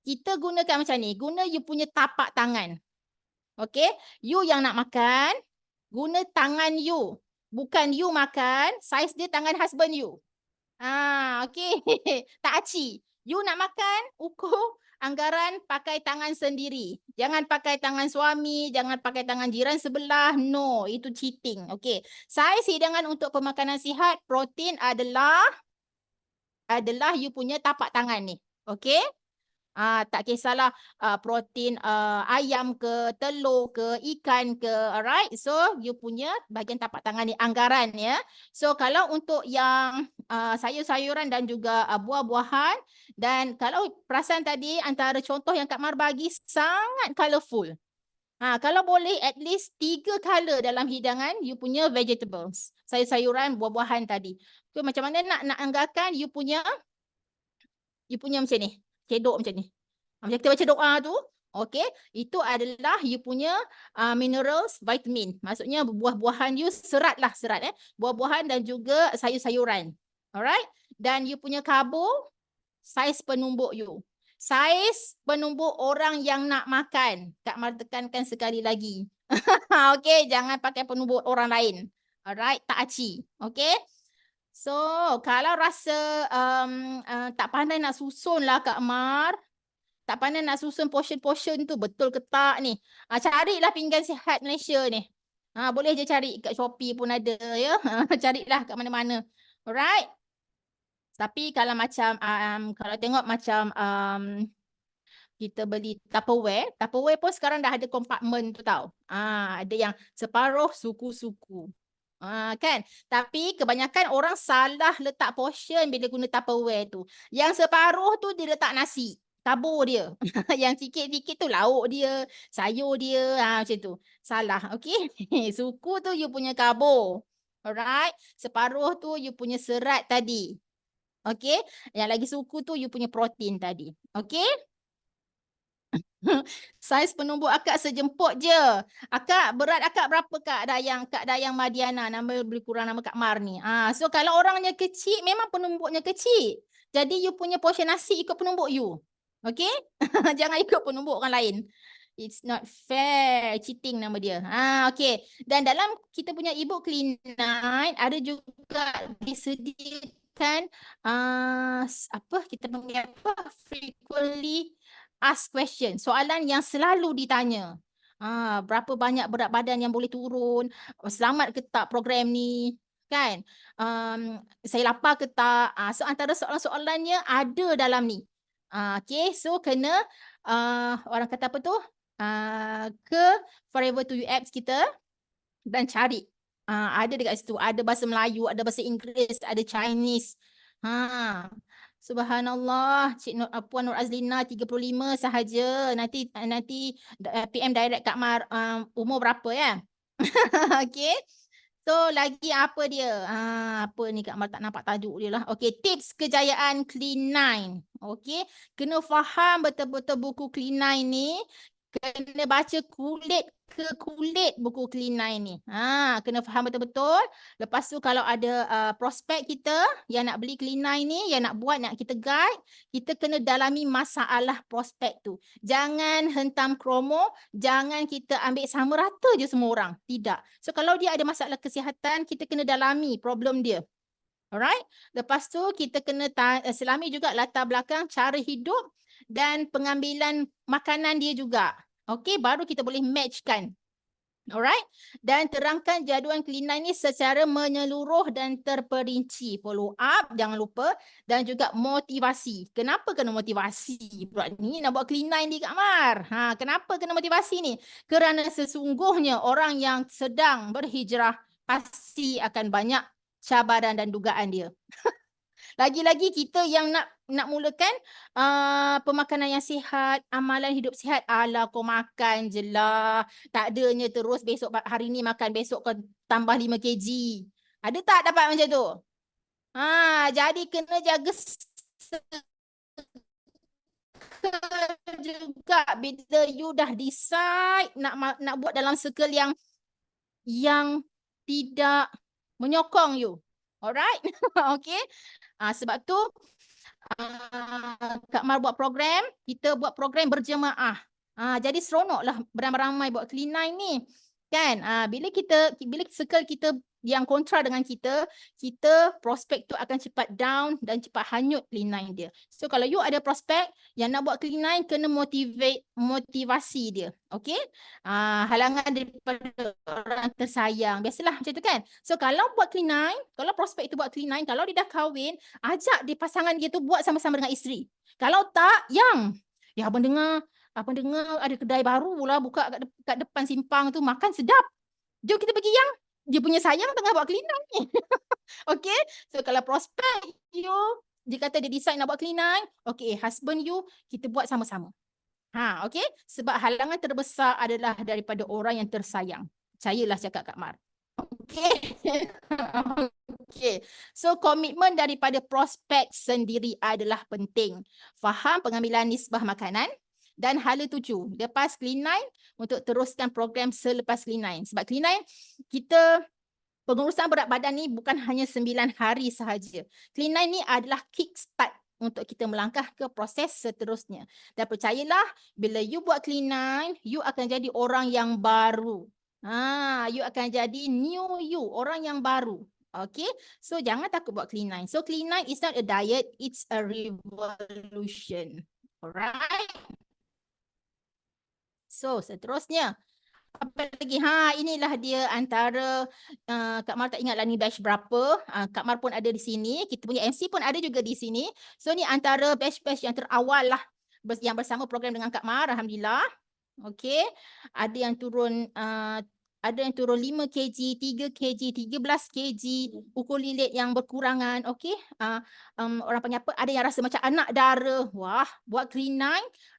Kita gunakan macam ni. Guna you punya tapak tangan. Okay? You yang nak makan, guna tangan you. Bukan you makan, saiz dia tangan husband you. Okay. Tak aci. You nak makan, ukur anggaran pakai tangan sendiri. Jangan pakai tangan suami, jangan pakai tangan jiran sebelah. No, itu cheating. Okay. Saiz hidangan untuk pemakanan sihat, protein adalah you punya tapak tangan ni. Okay. Tak kisahlah protein ayam ke, telur ke, ikan ke, alright. So, you punya bahagian tapak tangan ni, anggaran ya. So, kalau untuk yang sayur-sayuran dan juga buah-buahan, dan kalau perasan tadi antara contoh yang Kak Mar bagi sangat colourful. Kalau boleh at least 3 colour dalam hidangan you punya vegetables. Sayur-sayuran, buah-buahan tadi. So, macam mana nak anggarkan you punya macam ni. Cedok macam ni. Macam kita baca doa tu, okay, itu adalah you punya minerals, vitamin. Maksudnya buah-buahan you serat. Buah-buahan dan juga sayur-sayuran. Alright? Dan you punya karbo, saiz penumbuk you. Saiz penumbuk orang yang nak makan. Kak Mar tekankan sekali lagi. Okay, jangan pakai penumbuk orang lain. Alright, tak aci. Okay? So, kalau rasa tak pandai nak susun lah Kak Mar, tak pandai nak susun portion-portion tu, betul ke tak ni? Carilah pinggan sihat Malaysia ni. Boleh je cari kat Shopee pun ada ya. Carilah kat mana-mana. Alright? Tapi kalau macam, kalau tengok macam kita beli Tupperware pun sekarang dah ada kompartmen tu tau. Ada yang separuh suku-suku. Kan? Tapi kebanyakan orang salah letak portion bila guna Tupperware tu. Yang separuh tu dia letak nasi, tabur dia. Yang sikit-sikit tu lauk dia, sayur dia, macam tu. Salah, okay? Suku tu you punya karbo. Alright? Separuh tu you punya serat tadi. Okay? Yang lagi suku tu you punya protein tadi. Okay? Saiz penumbuk akak sejemput je. Berat akak berapa Kak Dayang Madiana, nama lebih kurang nama Kak Mar ni. So kalau orangnya kecil, memang penumbuknya kecil. Jadi you punya portion nasi ikut penumbuk you. Okay? Jangan ikut penumbuk orang lain. It's not fair. Cheating nama dia. Okay. Dan dalam kita punya Ibu Clean Night, ada juga disediakan kita panggil frequently ask question, soalan yang selalu ditanya. Berapa banyak berat badan yang boleh turun? Selamat ke tak program ni? Kan? Saya lapar ke tak? So antara soalan-soalannya ada dalam ni. Okay, so kena orang kata apa tu? Ke Forever to You apps kita dan cari. Ada dekat situ. Ada bahasa Melayu, ada bahasa Inggeris, ada Chinese. Subhanallah, Puan Nur Azlina 35 sahaja. Nanti PM direct Kak Mar umur berapa ya? Okay. So lagi apa dia? Apa ni Kak Mar tak nampak tajuk dia lah. Okay, tips kejayaan Clean9. Okay, kena faham betul-betul buku Clean9 ni. Kena baca kulit ke kulit buku Clean9 ni. Kena faham betul-betul. Lepas tu kalau ada prospek kita yang nak beli Clean9 ni, yang nak buat, nak kita guide, kita kena dalami masalah prospek tu. Jangan hentam kromo, jangan kita ambil sama rata je semua orang. Tidak. So kalau dia ada masalah kesihatan, kita kena dalami problem dia. Alright? Lepas tu kita kena selami juga latar belakang cara hidup dan pengambilan makanan dia juga. Okay, baru kita boleh matchkan. Alright, dan terangkan jadual Clean9 ni secara menyeluruh dan terperinci. Follow up, jangan lupa, dan juga motivasi. Kenapa kena motivasi pula ni nak buat Clean9 di Kak Mar? Kenapa kena motivasi ni? Kerana sesungguhnya orang yang sedang berhijrah pasti akan banyak cabaran dan dugaan dia. Lagi-lagi kita yang nak mulakan pemakanan yang sihat, amalan hidup sihat. Alah, kau makan je lah. Tak adanya terus besok hari ni makan, besok kau tambah 5 kg. Ada tak dapat macam tu? Jadi kena jaga juga bila you dah decide nak buat dalam circle yang tidak menyokong you. Alright? Okay. Sebab tu Kak Mar buat program, kita buat program berjemaah. Jadi seronoklah beramai-ramai buat Clean9 ni. Kan? Bila circle kita yang kontra dengan kita prospek tu akan cepat down dan cepat hanyut Clean9 dia. So kalau you ada prospek yang nak buat Clean9, kena motivasi dia. Okay? Halangan daripada orang tersayang. Biasalah macam tu kan? So kalau buat Clean9, kalau prospek tu buat Clean9, kalau dia dah kahwin, ajak dia pasangan dia tu buat sama-sama dengan isteri. Kalau tak, abang dengar ada kedai baru lah buka kat depan simpang tu, makan sedap. Jom kita pergi yang dia punya sayang tengah buat Clean9 ni. Okay, so kalau prospek you, dia kata dia decide nak buat Clean9, okay, husband you, kita buat sama-sama. Okay, sebab halangan terbesar adalah daripada orang yang tersayang. Percayalah cakap Kak Mar. Okay. Okay, so komitmen daripada prospek sendiri adalah penting. Faham pengambilan nisbah makanan. Dan hala 7, lepas Clean9 untuk teruskan program selepas Clean9. Sebab Clean9, kita pengurusan berat badan ni bukan hanya 9 hari sahaja. Clean9 ni adalah kickstart untuk kita melangkah ke proses seterusnya. Dan percayalah, bila you buat Clean9, you akan jadi orang yang baru. You akan jadi new you, orang yang baru. Okay, so jangan takut buat Clean9. So Clean9 is not a diet, it's a revolution. Alright. So, seterusnya. Apa lagi? Inilah dia antara, Kak Mar tak ingatlah ni batch berapa. Kak Mar pun ada di sini. Kita punya MC pun ada juga di sini. So, ni antara batch-batch yang terawal lah. Yang bersama program dengan Kak Mar, Alhamdulillah. Okay. Ada yang turun 5 kg, 3 kg, 13 kg, ukur lilit yang berkurangan. Okay. Orang panggil apa? Ada yang rasa macam anak dara. Wah, buat Clean9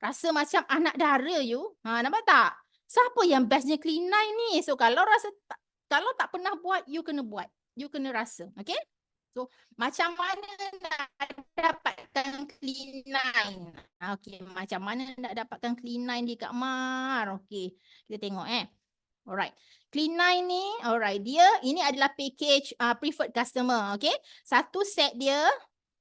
rasa macam anak dara you. Nampak tak? Siapa yang bestnya Clean9 ni? So kalau tak pernah buat, you kena buat. You kena rasa. Okay? So macam mana nak dapatkan Clean9? Okay, macam mana nak dapatkan Clean9 di Kak Mar? Okay, kita tengok Alright. Clean9 ni, alright, ini adalah package preferred customer. Okay? Satu set dia,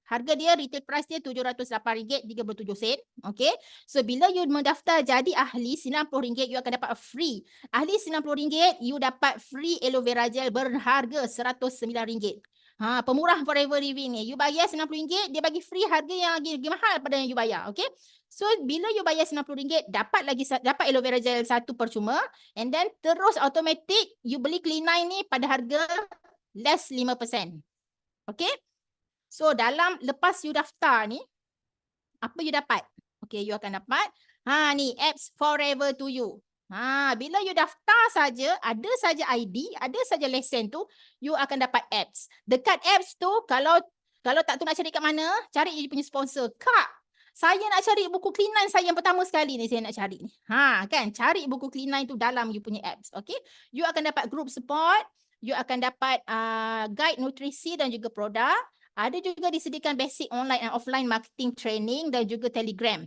harga dia, retail price dia RM708.37. Okay. So, bila you mendaftar jadi ahli RM90, you akan dapat free. Ahli RM90, you dapat free aloe vera gel berharga RM109. Pemurah Forever Living ni. You bayar RM90, dia bagi free harga yang lagi mahal pada yang you bayar. Okay. So, bila you bayar RM90, dapat aloe vera gel satu percuma. And then, terus automatic, you beli Clean9 ni pada harga less 5%. Okay. So, lepas you daftar ni, apa you dapat? Okay, you akan dapat, ni, apps forever to you. Bila you daftar saja, ada saja ID, ada saja lesen tu, you akan dapat apps. Dekat apps tu, kalau tak tu nak cari kat mana, cari you punya sponsor. Kak, saya nak cari buku Clean9 saya yang pertama sekali ni saya nak cari ni. Kan, cari buku Clean9 tu dalam you punya apps. Okay, you akan dapat group support, you akan dapat guide nutrisi dan juga produk. Ada juga disediakan basic online dan offline marketing training dan juga Telegram.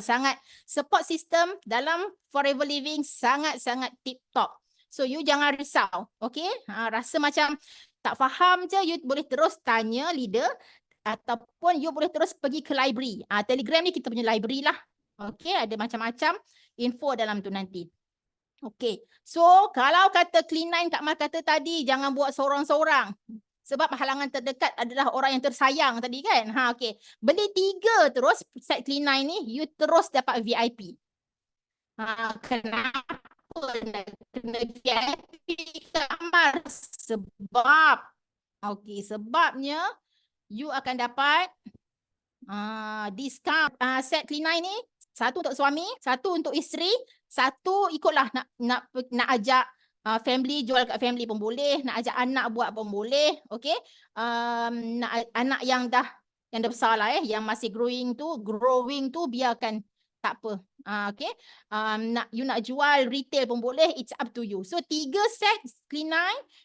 Sangat support system dalam Forever Living sangat-sangat tip top. So you jangan risau. Okay? Rasa macam tak faham je, you boleh terus tanya leader ataupun you boleh terus pergi ke library. Telegram ni kita punya library lah. Okay? Ada macam-macam info dalam tu nanti. Okay. So kalau kata Clean9 Kak Mar kata tadi, jangan buat seorang-seorang. Sebab halangan terdekat adalah orang yang tersayang tadi kan. Okay. Beli 3 terus set Clean9 ni, you terus dapat VIP. Kenapa? Kenapa nak kena VIP Kak Mar? Sebab, okey, sebabnya you akan dapat discount set Clean9 ni. Satu untuk suami, satu untuk isteri, satu ikutlah nak ajak family, jual kat family pun boleh, nak ajak anak buat pun boleh, okey. Nak anak yang dah besar lah yang masih growing tu biarkan, tak apa. Okey. You nak jual retail pun boleh, it's up to you. So 3 set Clean9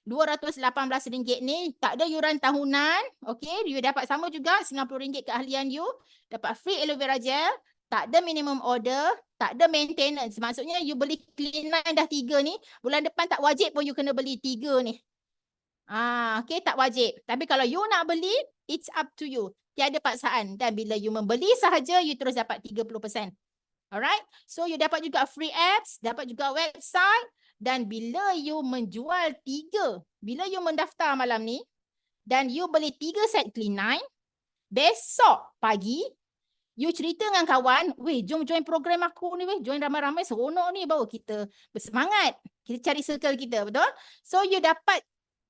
RM218 ni, tak ada yuran tahunan, okey. You dapat sama juga RM90 keahlian you, dapat free aloe vera gel, tak ada minimum order, tak ada maintenance. Maksudnya you beli Clean9 dah 3 ni, bulan depan tak wajib pun you kena beli 3 ni. Okey, tak wajib. Tapi kalau you nak beli, it's up to you. Tiada paksaan. Dan bila you membeli sahaja, you terus dapat 30%. Alright? So you dapat juga free apps, dapat juga website. Dan bila you menjual 3, bila you mendaftar malam ni, dan you beli 3 set Clean9, besok pagi, you cerita dengan kawan, weh, jom join program aku ni, weh, join ramai-ramai, seronok ni, baru kita bersemangat. Kita cari circle kita, betul? So you dapat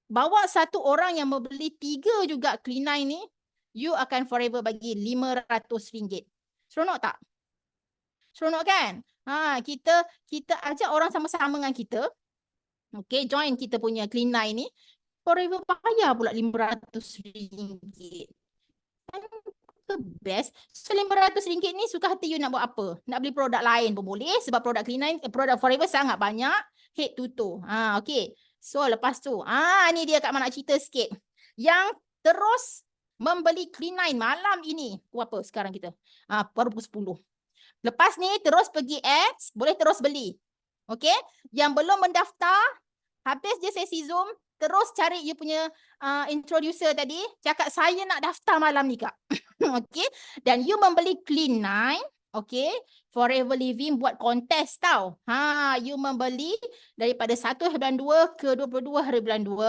bawa satu orang yang membeli 3 juga Clean9 ni, you akan forever bagi RM500. Seronok tak? Seronok kan? Kita ajak orang sama-sama dengan kita. Okay, join kita punya Clean9 ni. Forever bayar pula RM500. The best. So RM500 ni suka hati you nak buat apa? Nak beli produk lain pun boleh sebab produk Clean9, produk Forever sangat banyak. Head to toe. Okay. So lepas tu, ni dia Kak Mar nak cerita sikit. Yang terus membeli Clean9 malam ini. Apa sekarang kita? Baru pukul 10. Lepas ni terus pergi ads, boleh terus beli. Okay. Yang belum mendaftar, habis je sesi Zoom, terus cari you punya introducer tadi, cakap saya nak daftar malam ni Kak. Okay. Dan you membeli Clean9, okay, Forever Living buat kontes tau. You membeli daripada 1 hari bulan 2 ke 22 hari bulan 2,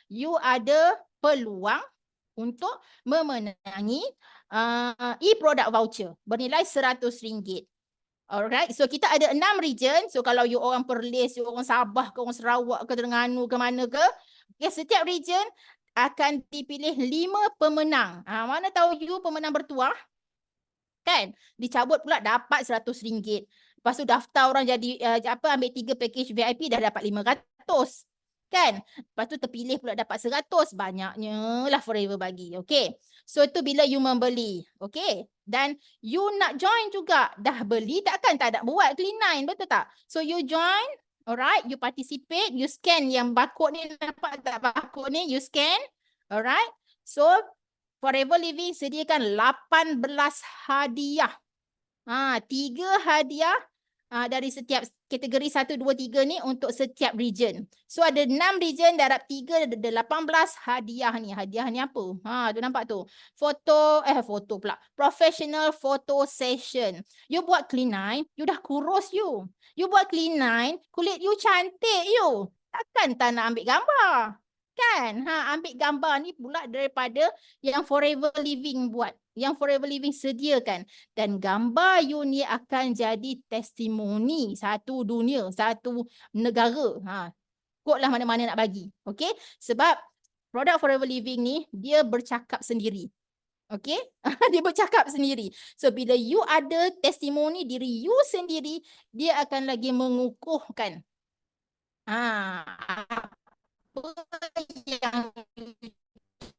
you ada peluang untuk memenangi e-product voucher bernilai RM100. Alright, so kita ada 6 region. So kalau you orang Perlis, you orang Sabah ke, orang Sarawak ke, Terengganu ke, mana ke, okay, setiap region akan dipilih 5 pemenang. Mana tahu you pemenang bertuah, kan? Dicabut pula dapat RM100. Lepas tu daftar orang jadi ambil 3 package VIP dah dapat RM500. Kan? Lepas tu terpilih pula dapat RM100. Banyaknya lah Forever bagi. Okay. So itu bila you membeli. Okay. Dan you nak join juga. Dah beli takkan tak ada buat Clean9. Betul tak? So you join. Alright. You participate. You scan yang barcode ni. Nampak tak barcode ni? You scan. Alright. So Forever Living sediakan 18 hadiah. 3 hadiah dari setiap kategori 1, 2, 3 ni untuk setiap region. So ada 6 region, darab 3, ada 18 hadiah ni. Hadiah ni apa? Tu nampak tu. Foto pula. Professional photo session. You buat Clean9, you dah kurus you. You buat Clean9, kulit you cantik you. Takkan tak nak ambil gambar? Kan? Ambil gambar ni pula daripada yang Forever Living buat. Yang Forever Living sediakan. Dan gambar you ni akan jadi testimoni satu dunia, satu negara. Kotlah mana-mana nak bagi. Okay? Sebab produk Forever Living ni, dia bercakap sendiri. Okay? Dia bercakap sendiri. So, bila you ada testimoni diri you sendiri, dia akan lagi mengukuhkan apa yang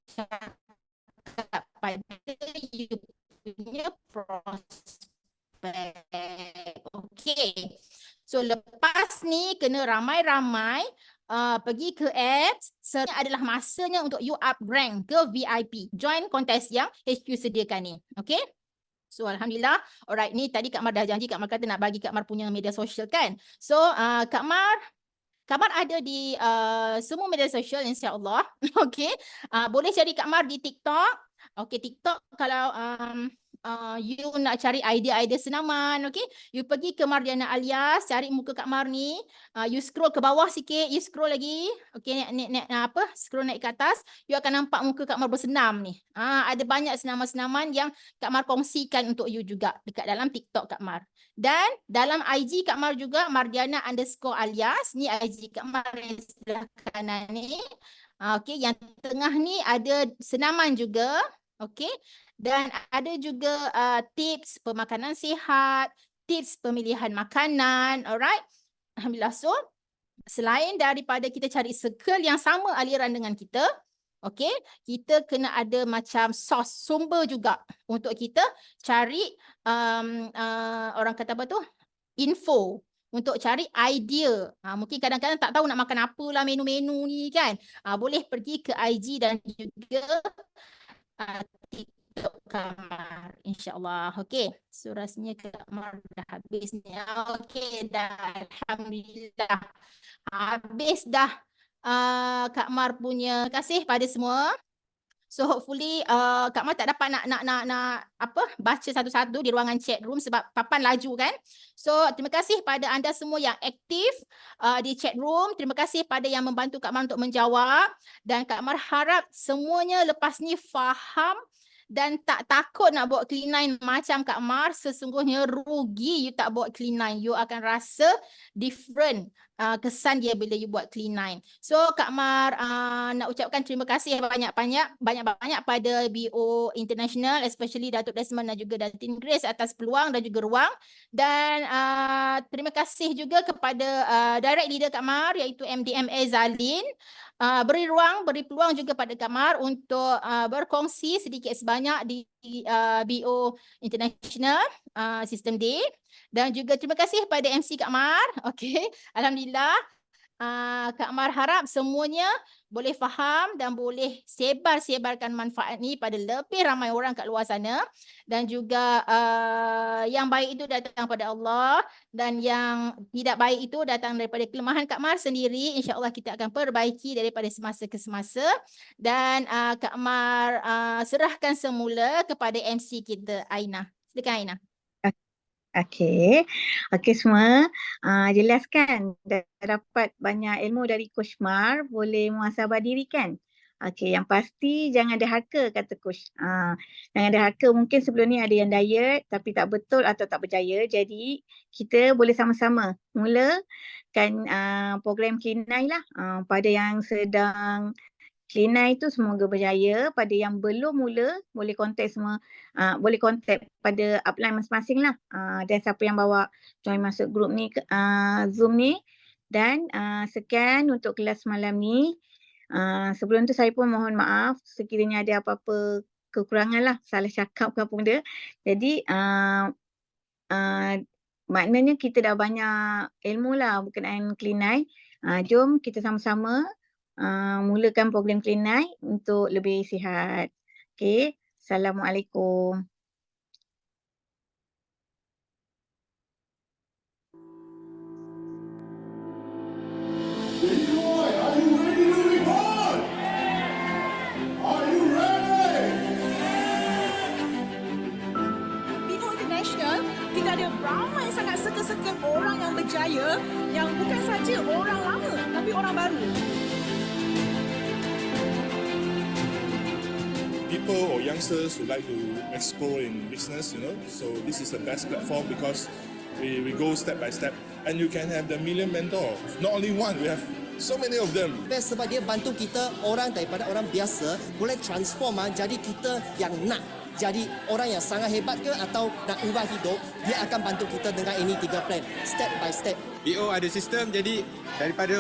cakap pada you punya prospek. Okay. So lepas ni kena ramai-ramai pergi ke apps. Sebenarnya adalah masanya untuk you up rank ke VIP. Join kontes yang HQ sediakan ni. Okay. So Alhamdulillah. Alright, ni tadi Kak Mar dah janji. Kak Mar kata nak bagi Kak Mar punya media sosial kan. So Kak Mar ada di semua media sosial insya-Allah. Okey. Boleh cari Kak Mar di TikTok. Okey, TikTok kalau you nak cari idea-idea senaman, okay? You pergi ke Mardiana Alias, cari muka Kak Mar ni, you scroll ke bawah sikit, you scroll lagi, okay, scroll naik ke atas, you akan nampak muka Kak Mar bersenam ni. Ada banyak senaman-senaman yang Kak Mar kongsikan untuk you juga dekat dalam TikTok Kak Mar. Dan dalam IG Kak Mar juga, Mardiana_Alias, ni IG Kak Mar yang sebelah kanan ni. Okay, yang tengah ni ada senaman juga, okay. Dan ada juga tips pemakanan sihat, tips pemilihan makanan, alright. Alhamdulillah. So, selain daripada kita cari circle yang sama aliran dengan kita, okay, kita kena ada macam source, sumber juga untuk kita cari orang kata apa tu? Info. Untuk cari idea. Mungkin kadang-kadang tak tahu nak makan apalah menu-menu ni kan. Boleh pergi ke IG dan juga TikTok Kamar, insyaAllah. Okey, so rasanya Kamar dah habis ni. Okey, dah. Alhamdulillah. Habis dah Kak Mar punya. Terima kasih pada semua. So hopefully Kak Mar tak dapat nak baca satu-satu di ruangan chat room sebab papan laju kan. So terima kasih pada anda semua yang aktif di chat room. Terima kasih pada yang membantu Kak Mar untuk menjawab. Dan Kak Mar harap semuanya lepas ni faham dan tak takut nak buat clean macam Kak Mar. Sesungguhnya rugi you tak buat clean. You akan rasa different kesan dia bila you buat clean. So Kak Mar nak ucapkan terima kasih banyak-banyak pada BO International, especially Datuk Desmond dan juga Datin Grace atas peluang dan juga ruang. Dan terima kasih juga kepada direct leader Kak Mar iaitu MDMA Zalin. Beri peluang juga pada Kak Mar untuk berkongsi sedikit sebanyak di BO International System D. Dan juga terima kasih pada MC Kak Mar. Okey, alhamdulillah. Kak Mar harap semuanya boleh faham dan boleh sebarkan manfaat ni pada lebih ramai orang kat luar sana. Dan juga yang baik itu datang pada Allah dan yang tidak baik itu datang daripada kelemahan Kak Mar sendiri. InsyaAllah kita akan perbaiki daripada semasa ke semasa. Dan Kak Mar serahkan semula kepada MC kita, Aina. Silakan Aina. Okey semua, jelaskan dah dapat banyak ilmu dari Coach Mar, boleh muhasabah diri kan? Okey, yang pasti jangan derhaka kata Coach. Jangan derhaka, mungkin sebelum ni ada yang diet tapi tak betul atau tak berjaya. Jadi kita boleh sama-sama mulakan program Clean Night lah. Pada yang sedang Clean Night tu semoga berjaya. Pada yang belum mula boleh kontak semua, boleh kontak pada upline masing-masing lah. Dan siapa yang bawa join masuk grup ni, Zoom ni. Dan sekian untuk kelas malam ni. Sebelum tu saya pun mohon maaf sekiranya ada apa-apa kekurangan lah, salah cakap ke apa benda. Jadi maknanya kita dah banyak ilmu lah berkenaan Clean Night. Jom kita sama-sama mulakan program Clean Night untuk lebih sihat. Okey, Assalamualaikum. Are you ready to report? Are you ready? BO International, kita ada ramai sangat circle-circle orang yang berjaya yang bukan saja orang lama tapi orang baru. People or youngsters who like to explore in business, so this is the best platform because we go step by step and you can have the million mentor. Not only one, we have so many of them. Best sebab dia bantu kita orang daripada orang biasa boleh transform jadi kita yang nak jadi orang yang sangat hebat ke atau nak ubah hidup, dia akan bantu kita dengan ini 3 plan step by step. BO ada sistem, jadi daripada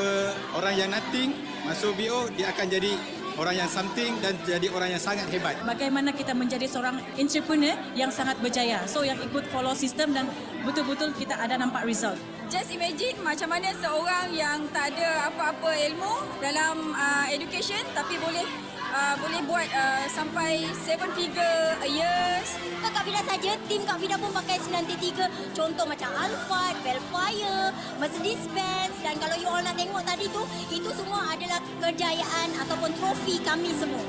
orang yang nothing masuk BO, dia akan jadi orang yang something dan jadi orang yang sangat hebat. Bagaimana kita menjadi seorang entrepreneur yang sangat berjaya. So yang ikut follow sistem dan betul-betul kita ada nampak result. Just imagine macam mana seorang yang tak ada apa-apa ilmu dalam education tapi boleh buat sampai 7 figure a year. Bukan Kak Fida saja, tim Kak Fida pun pakai 93. Contoh macam Alphard, Velfire, Mercedes-Benz. Dan kalau you all nak tengok tadi tu, itu semua adalah kejayaan ataupun trofi kami semua.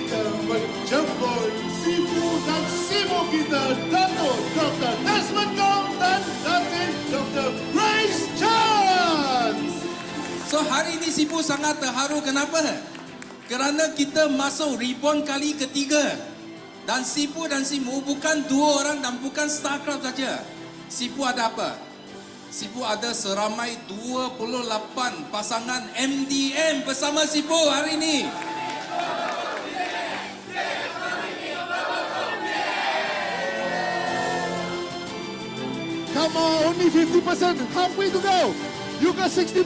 kita menjemput Sifu dan Simo kita, Dato' Dr. Desmond Kong dan Datin Dr. Grace Chan. So hari ini Sifu sangat terharu. Kenapa? Kerana kita masuk ribuan kali ketiga. Dan Sifu dan Simo bukan 2 orang dan bukan StarCraft saja. Sifu ada apa? Sifu ada seramai 28 pasangan MDM bersama Sifu hari ini. Come on, only 50%, halfway to go. You got 60%.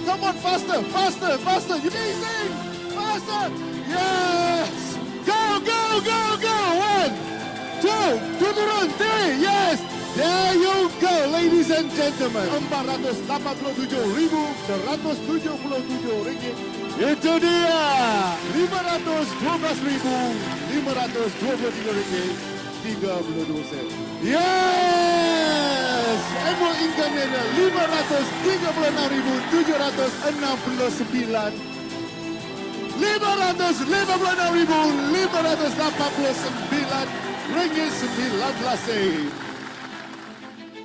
Come on, faster, faster, faster. You amazing, faster. Yes. Go, go, go, go. 1, 2, turun, 3. Yes. There you go, ladies and gentlemen. RM487,177. Itu dia. RM512,523 Yes! Annual income-nya 536,769. 556,589 ringgit 19 sen.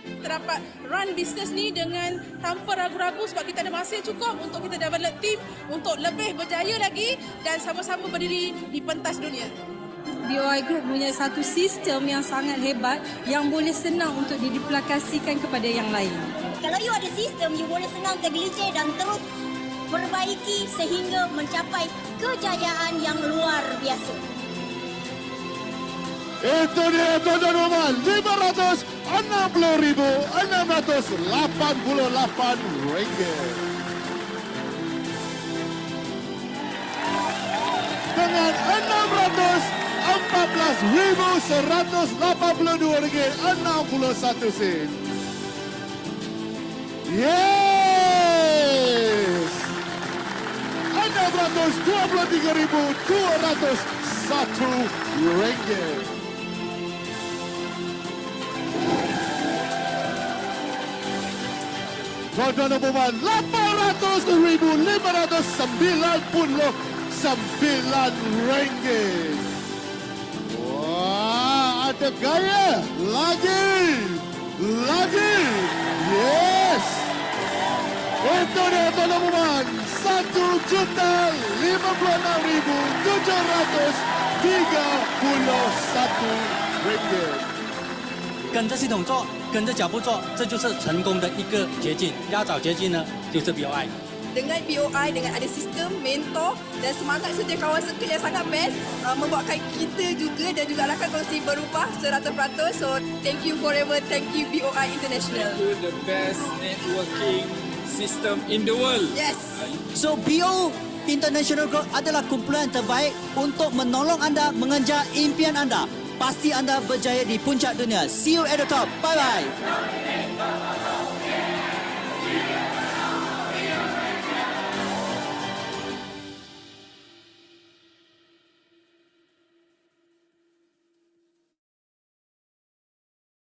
Kita dapat run bisnes ni dengan tanpa ragu-ragu sebab kita ada masa yang cukup untuk kita develop team untuk lebih berjaya lagi dan sama-sama berdiri di pentas dunia. BOI Group punya satu sistem yang sangat hebat yang boleh senang untuk diduplikasikan kepada yang lain. Kalau you ada sistem, you boleh senang tergelincir dan terus perbaiki sehingga mencapai kejayaan yang luar biasa. Itu dia tuan-tuan dan puan, RM560,688. Dengan RM614,182.61 Yes! RM623,201 Tuan-tuan dan puan, RM800,999. Wah, ada gaya. Lagi. Yes. Itu dia tuan-tuan dan puan, RM1,731.61。跟着系统做，跟着脚步做，这就是成功的一个捷径。要找捷径呢，就是 BOI。 Dengan BOI, dengan ada sistem, mentor dan semangat setiap kawan circle yang sangat best, membuatkan kita juga dan juga rakan kongsi berubah 100%. So, thank you forever. Thank you BOI International. The best networking system in the world. Yes. So BO International Group adalah kumpulan terbaik untuk menolong anda mengejar impian anda. Pasti anda berjaya di puncak dunia. See you at the top. Bye bye.